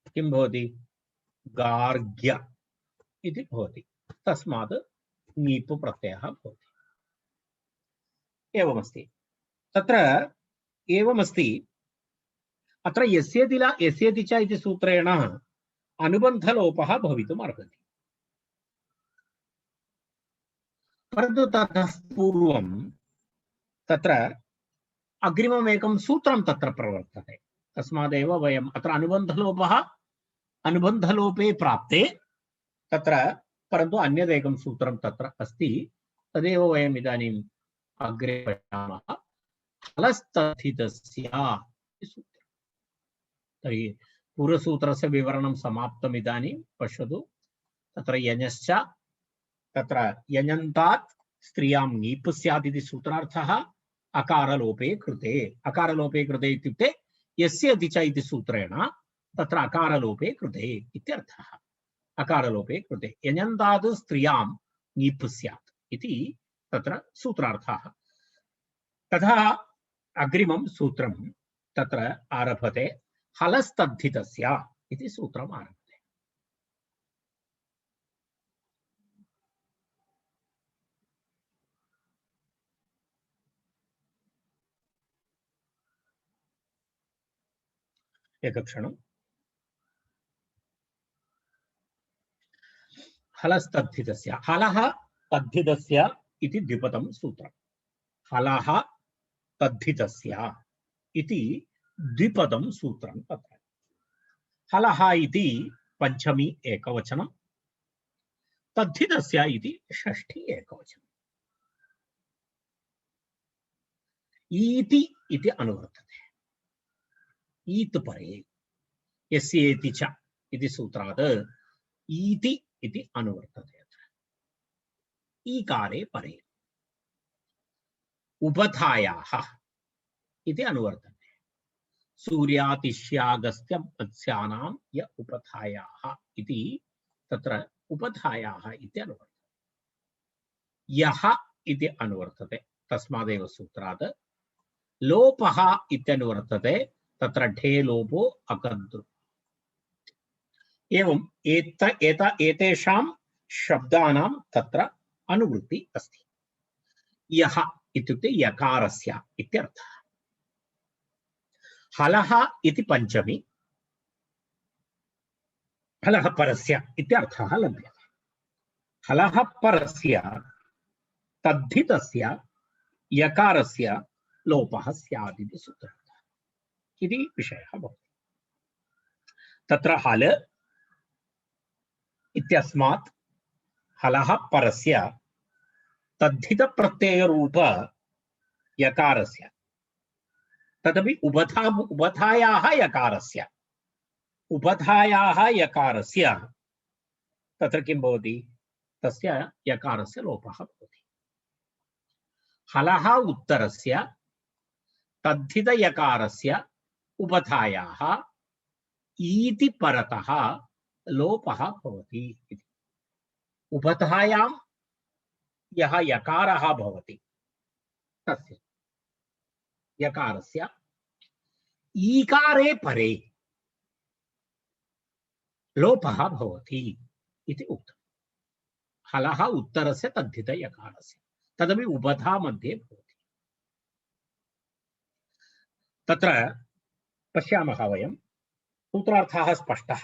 किं भवति गार्ग्य इति भवति तस्मात् ङीप् प्रत्ययः भवति एवमस्ति तत्र एवमस्ति अत्र यस्येति च इति सूत्रेण अनुबन्धलोपः भवितुम् अर्हति परन्तु ततः पूर्वं तत्र अग्रिममेकं सूत्रं तत्र प्रवर्तते तस्मादेव वयम् अत्र अनुबन्धलोपे प्राप्ते तत्र परन्तु अन्यदेकं सूत्रं तत्र अस्ति तदेव वयम् इदानीम् अग्रे पश्यामः हलस्तथितस्य सूत्रं तर्हि पूर्वसूत्रस्य विवरणं समाप्तम् इदानीं पश्यतु तत्र यञश्च तत्र यञन्तात् स्त्रियां ङीप् स्यात् इति सूत्रार्थः अकारलोपे कृते। अकारलोपे कृते इत्युक्ते यस्य इति च इति सूत्रेण तत्र अकारलोपे कृते इत्यर्थः। अकारलोपे कृते यञन्ताद् स्त्रियां ङीप् स्यात् इति तत्र सूत्रार्थः। तथा अग्रिमं सूत्रं तत्र आरभते हलस्तद्धितस्य इति सूत्रम् आरभते। एकक्षणम्। हलस्तद्धितस्य, हलः तद्धितस्य इति द्विपदं सूत्रम्। हलः तद्धितस्य इति द्विपदं सूत्रं तत्र। हलः इति पंचमी एकवचनं, तद्धितस्य इति षष्ठी एकवचनम्। ईति इति अनुवर्तते। ईत् परे यस्येति च इति सूत्रात् ईति इति अनुवर्तते। ईकारे परे उपधायाः इति अनुवर्तते। सूर्यातिश्यागस्त्यं मत्स्यानां य उपधायाः इति तत्र उपधायाः इति अनुवर्तते। यः इति अनुवर्तते तस्मादेव सूत्रात्। लोपः इत्यनुवर्तते तत्र ढे लोपो अकर्तृ। एवं एतेषां शब्दानां तत्र अनुवृत्ति अस्ति। यः इत्युक्ते यकारस्य इत्यर्थः। हलः इति पंचमी, हलः परस्य इत्यर्थः लभ्यते। हलः परस्य तद्धितस्य यकारस्य लोपः स्यात् इति सूत्रार्थः इति विषयः भवति। तत्र हल इत्यस्मात् हलः परस्य तद्धितप्रत्ययरूप यकारस्य, तदपि उपधायाः यकारस्य, उपधायाः यकारस्य तत्र किं भवति? तस्य यकारस्य लोपः भवति। हलः उत्तरस्य तद्धितयकारस्य उपधायाः ईति परतः लोपः भवति इति। उपधायां यः यकारः भवति तस्य यकारस्य ईकारे परे लोपः भवति इति उक्तम्। हलः उत्तरस्य तद्धितयकारस्य, तदपि उपधा मध्ये भवति। तत्र पश्यामः वयं सूत्रार्थः स्पष्टः।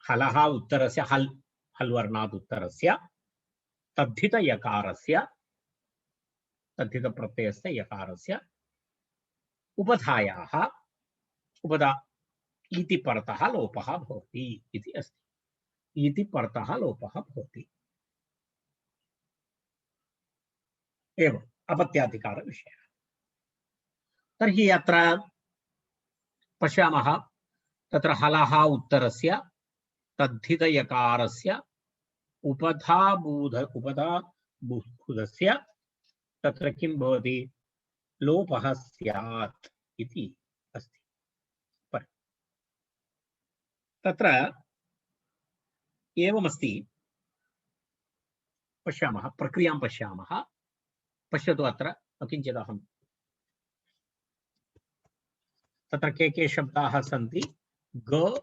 हलः उत्तरस्य हल् वर्णात् उत्तरस्य तद्धितयकारस्य, तद्धितप्रत्ययस्य यकारस्य उपधायाः उपधा इति परतः लोपः भवति इति अस्ति। इति परतः लोपः भवति। एवम् अपत्याधिकारविषयः। तर्हि अत्र पश्यामः, तत्र हलः उत्तरस्य तद्धितयकारस्य उपधाभूतस्य तत्र किं भवति? लोपः स्यात् इति अस्ति। तत्र एवमस्ति। पश्यामः, प्रक्रियां पश्यामः। पश्यतु, अत्र किञ्चिदहं तत्र के शब्दाः सन्ति? ग,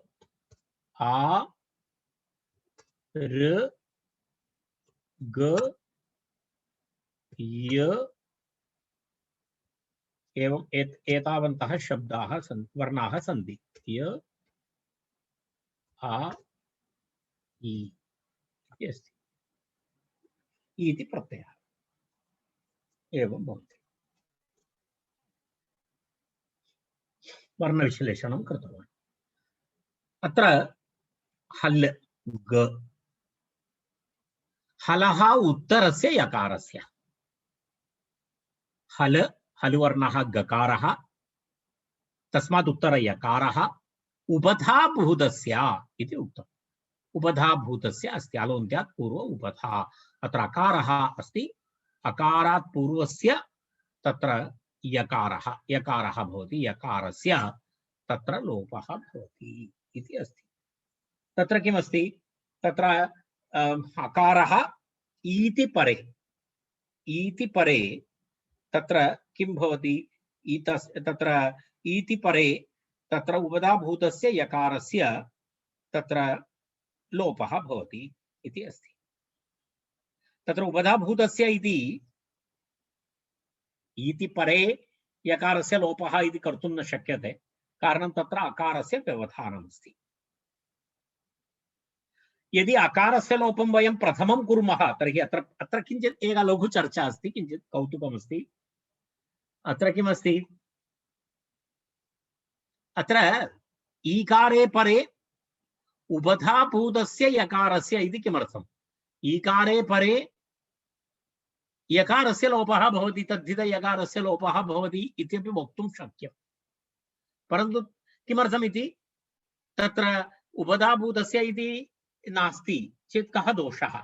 आ, र, ग, य, एवं एतावन्तः शब्दाः वर्णाः सन्ति। य, आ, इ अस्ति। इति प्रत्ययः एवं भवति। वर्णविश्लेषणं कृतवान्। अत्र हल् ग, हलः उत्तरस्य यकारस्य, हलुवर्णः गकारः, तस्मात् उत्तरयकारः उपधाभूतस्य इति उक्तम्। उपधाभूतस्य अस्ति, अलोन्त्यात् पूर्व उपधा। अत्र अकारः अस्ति, अकारात् पूर्वस्य तत्र यकारः भवति, यकारस्य तत्र लोपः भवति इति अस्ति। तत्र किमस्ति, तत्र अकारः इति परे तत्र किं भवति, तत्र इति परे तत्र उपधाभूतस्य यकारस्य तत्र लोपः भवति इति अस्ति। तत्र उपधाभूतस्य इति परे यकारस्य लोपः इति कर्तुं न शक्यते, कारणं तत्र अकारस्य व्यवधानमस्ति। यदि अकारस्य लोपं वयं प्रथमं कुर्मः तर्हि अत्र किञ्चित् एका लघु चर्चा अस्ति, किञ्चित् कौतुकमस्ति। अत्र किमस्ति, अत्र ईकारे परे उपधाभूतस्य यकारस्य इति किमर्थम्? ईकारे परे यकारस्य लोपः भवति, तद्धित यकारस्य लोपः भवति इत्यपि वक्तुं शक्यं, परन्तु किमर्थमिति तत्र उपधाभूतस्य इति नास्ति चेत् कः दोषः?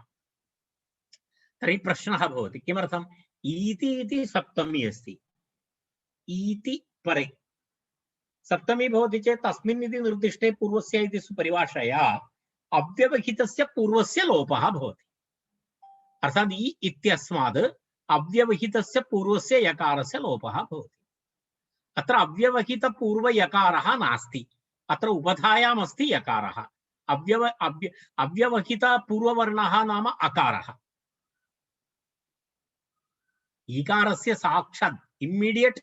तर्हि प्रश्नः भवति, किमर्थम्? इति सप्तमी अस्ति, इति परे सप्तमी भवति चेत् तस्मिन् इति निर्दिष्टे पूर्वस्य इति सुपरिभाषया अव्यवहितस्य पूर्वस्य लोपः भवति। अर्थात् इ इत्यस्मात् अव्यवहितस्य पूर्वस्य यकारस्य लोपः भवति। अत्र अव्यवहित पूर्व यकारः नास्ति, अत्र उपधायाम् अस्ति यकारः। अव्यवहित पूर्ववर्णः नाम अकारः। ईकारस्य साक्षात् इम्मीडियेट्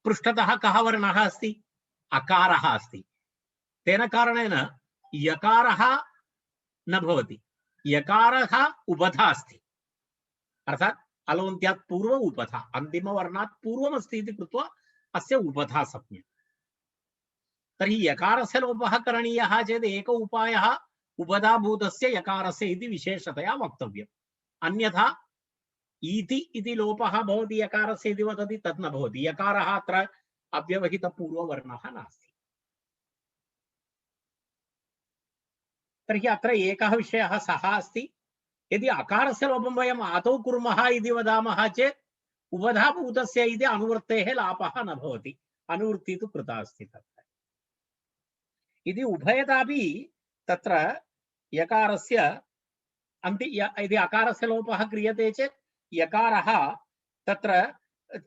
पृष्ठतः कः वर्णः अस्ति? अकारः अस्ति। तेन कारणेन यकारः न भवति, यकारः उपधा अस्ति, अर्थात् अलोन्त्यात् पूर्व उपधा, अन्तिमवर्णात् पूर्वमस्ति इति कृत्वा अस्य उपधा संज्ञा। तर्हि यकारस्य लोपः करणीयः चेत् एक उपायः उपधाभूतस्य यकारस्य इति विशेषतया वक्तव्यम्। अन्यथा इति इति लोपः भवति यकारस्य इति वदति, तत् न भवति। यकारः अत्र अव्यवहितपूर्ववर्णः नास्ति। तर्हि अत्र एकः विषयः सः अस्ति, यदि अकारस्य लोपं वयम् आदौ कुर्मः इति वदामः चेत् उपधाभूतस्य इति अनुवृत्तेः लाभः न भवति, अनुवृत्तिः तु कृता अस्ति तत्र। इति उभयतापि तत्र यकारस्य यदि अकारस्य लोपः क्रियते चेत् यकारः तत्र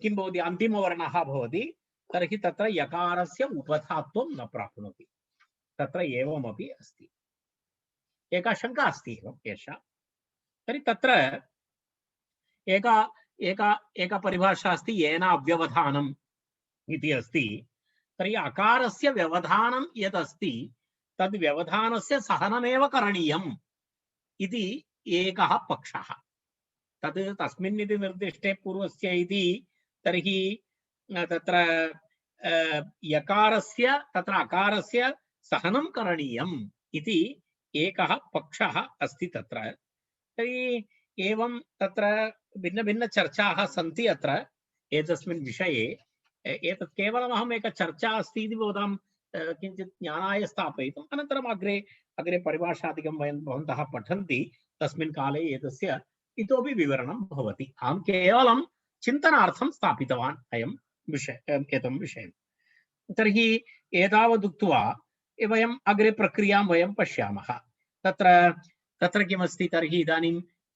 किं भवति, अन्तिमवर्णः भवति, तर्हि तत्र यकारस्य उपधात्वं न प्राप्नोति। तत्र एवमपि अस्ति, एका शङ्का अस्ति एवम् एषा। तर्हि तत्र एका परिभाषा अस्ति, येन अव्यवधानम् इति अस्ति। तर्हि अकारस्य व्यवधानं यत् अस्ति तद् व्यवधानस्य सहनमेव करणीयम् इति एकः पक्षः। तद् तस्मिन् इति निर्दिष्टे पूर्वस्य इति, तर्हि तत्र यकारस्य तत्र अकारस्य सहनं करणीयम् इति एकः पक्षः अस्ति तत्र। तर्हि एवं तत्र भिन्नभिन्नचर्चाः सन्ति अत्र एतस्मिन् विषये। एतत् केवलम् अहम् एका चर्चा अस्ति इति भवतां किञ्चित् ज्ञानाय स्थापयितुम्, अनन्तरम् अग्रे परिभाषादिकं वयं भवन्तः पठन्ति तस्मिन् काले एतस्य इतोपि विवरणं भवति। अहं केवलं चिन्तनार्थं स्थापितवान् एतं विषयं। तर्हि एतावदुक्त्वा वयम् अग्रे प्रक्रियां वयं पश्यामः। तत्र किमस्ति, तर्हि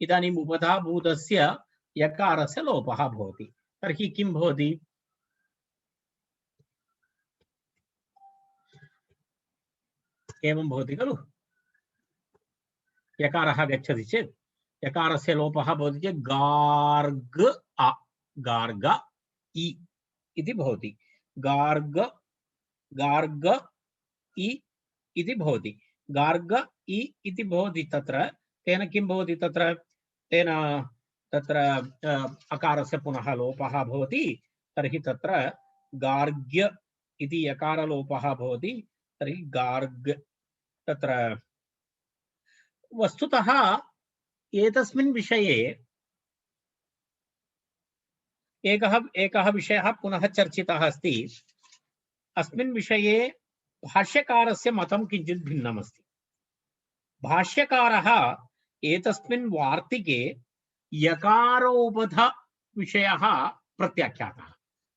इदानीम् उपधाभूतस्य यकारस्य लोपः भवति। तर्हि किं भवति? एवं भवति खलु, यकारः गच्छति चेत् यकारस्य लोपः भवति चेत् गार्ग अ, गार्ग इ इति भवति। गार्ग इ इति भवति। गार्ग इ इति भवति। तत्र तेन किं भवति, तेन तत्र अकारस्य पुनः लोपः भवति। तर्हि तत्र गार्ग्य इति यकारलोपः भवति। तर्हि गार्ग तत्र वस्तुतः एतस्मिन् विषये एकः विषयः पुनः चर्चितः अस्ति। अस्मिन् विषये भाष्यकारस्य मतं किञ्चित् भिन्नमस्ति। भाष्यकारः एतस्मिन् वार्तिके यकारोपध विषयः प्रत्याख्यातः,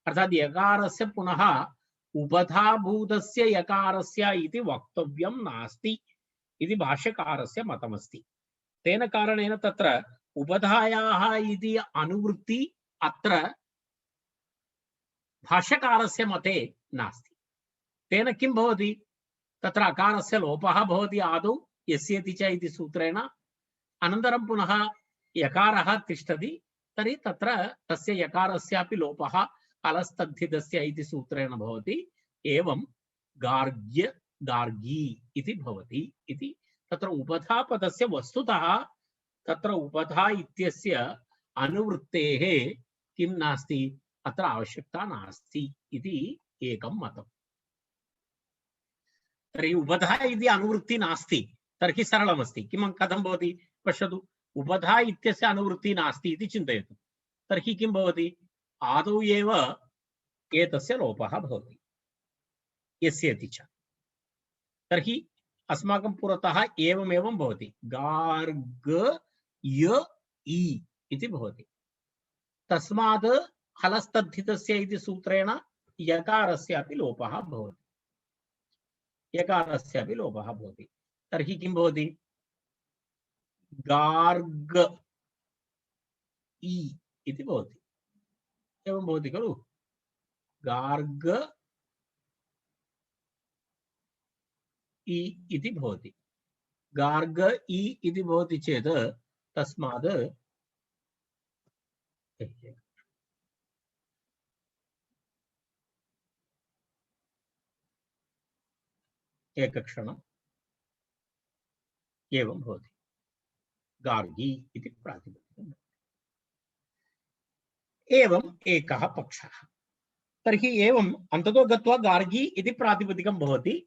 अर्थात यकारस्य पुनः उपधाभूतस्य यकारस्य इति वक्तव्यं नास्ति इति भाष्यकारस्य मतमस्ति। तेन कारणेन तत्र उपधायाः इति अनुवृत्ति अत्र भाष्यकारस्य मते नास्ति। तेन किं भवति, तत्र अकारस्य लोपः भवति आदौ यस्येति च इति सूत्रेण, अनन्तरं पुनः यकारः तिष्ठति, तर्हि तत्र तस्य यकारस्यापि लोपः हलस्तद्धितस्य इति सूत्रेण भवति। एवं गार्ग्य गार्गी इति भवति इति तत्र उपधापदस्य वस्तुतः तत्र उपधा इत्यस्य अनुवृत्तेः किं नास्ति, अत्र आवश्यकता नास्ति इति एकं मतम्। तर्हि उपधा इति अनुवृत्ति नास्ति तर्हि सरलमस्ति। किं कथं भवति पश्यतु, उपधा इत्यस्य अनुवृत्ति नास्ति इति चिन्तयतु, तर्हि किं भवति, आदौ एव एतस्य लोपः भवति यस्येति च, तर्हि अस्माकं पुरतः एवमेवं भवति, गार्ग य इ इति भवति। तस्मात् हलस्तद्धितस्य इति सूत्रेण यकारस्यापि लोपः भवति, यकारस्यापि लोपः भवति। तर्हि किं भवति, गार्ग इ इति भवति। एवं भवति खलु, गार्ग इ इति भवति। गार्ग इ इति भवति चेत् तस्मात् एकक्षणम्, एवं भवति, गार्गी इति प्रातिपदिकम्। एवं एकः पक्षः। तर्हि एवं अन्ततो गत्वा गार्गी इति प्रातिपदिकं भवति,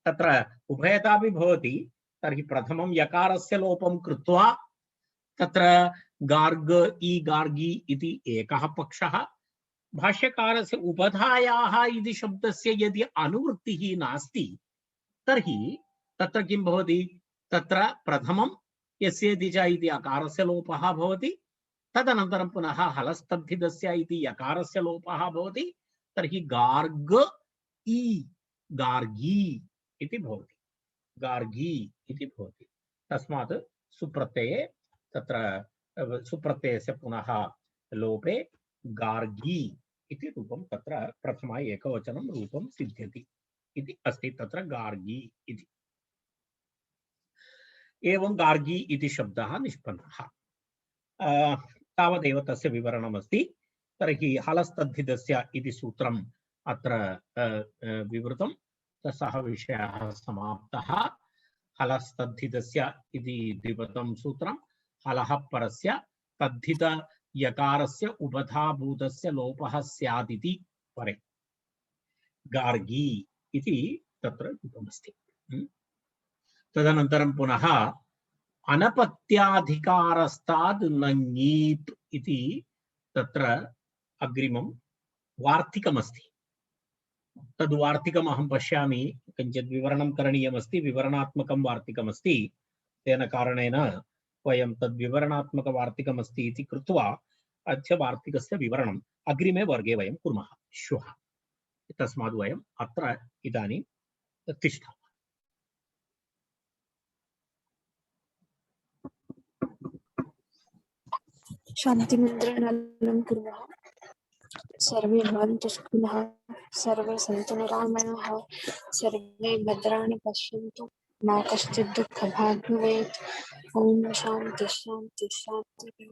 तत्र उभयतापि भवति। तर्हि प्रथमं यकारस्य लोपं कृत्वा तत्र गार्ग इ गार्गी इति एकः पक्षः। भाष्यकारस्य उपधायाः इति शब्दस्य यदि अनुवृत्तिः नास्ति तर्हि तत्र किं भवति, तत्र प्रथमं यस्येति च इति अकारस्य लोपः भवति, तदनन्तरं पुनः हलस्तद्धितस्य इति यकारस्य लोपः भवति। तर्हि गार्ग इ गार्गी इति भवति, गार्गी इति भवति। तस्मात् सुप्रत्यये तत्र सुप्रत्ययस्य पुनः लोपे गार्गी इति रूपं तत्र प्रथम एकवचनं रूपं सिद्ध्यति इति अस्ति, तत्र गार्गी इति। एवं गार्गी इति शब्दः निष्पन्नः। तावदेव तस्य विवरणमस्ति। तर्हि हलस्तद्धितस्य इति सूत्रम् अत्र विवृतं, सः विषयः समाप्तः। हलस्तद्धितस्य इति द्विपदं सूत्रं, हलः परस्य तद्धित यकारस्य उपधाभूतस्य लोपः स्यादिति परे गार्गी इति तत्र उक्तमस्ति। तदनन्तरं पुनः अनपत्याधिकारस्ताद् नङीत् इति तत्र अग्रिमं वार्तिकमस्ति। तद् वार्तिकम् अहं पश्यामि, किञ्चित् विवरणं करणीयमस्ति, विवरणात्मकं वार्तिकमस्ति। तेन कारणेन वयं तद् विवरणात्मकवार्तिकमस्ति इति कृत्वा अस्य वार्तिकस्य विवरणम् अग्रिमे वर्गे वयं कुर्मः श्वः। तस्मात् वयम् अत्र इदानीं तिष्ठामः। शान्तिमन्त्रेण कुर्मः। सर्वे भवन्तु सुखिनः, सर्वे सन्तु निरामयाः, सर्वे भद्राणि पश्यन्तु, मा कश्चित् दुःखभाग् भवेत्। ॐ शान्ति शान्ति शान्तिः।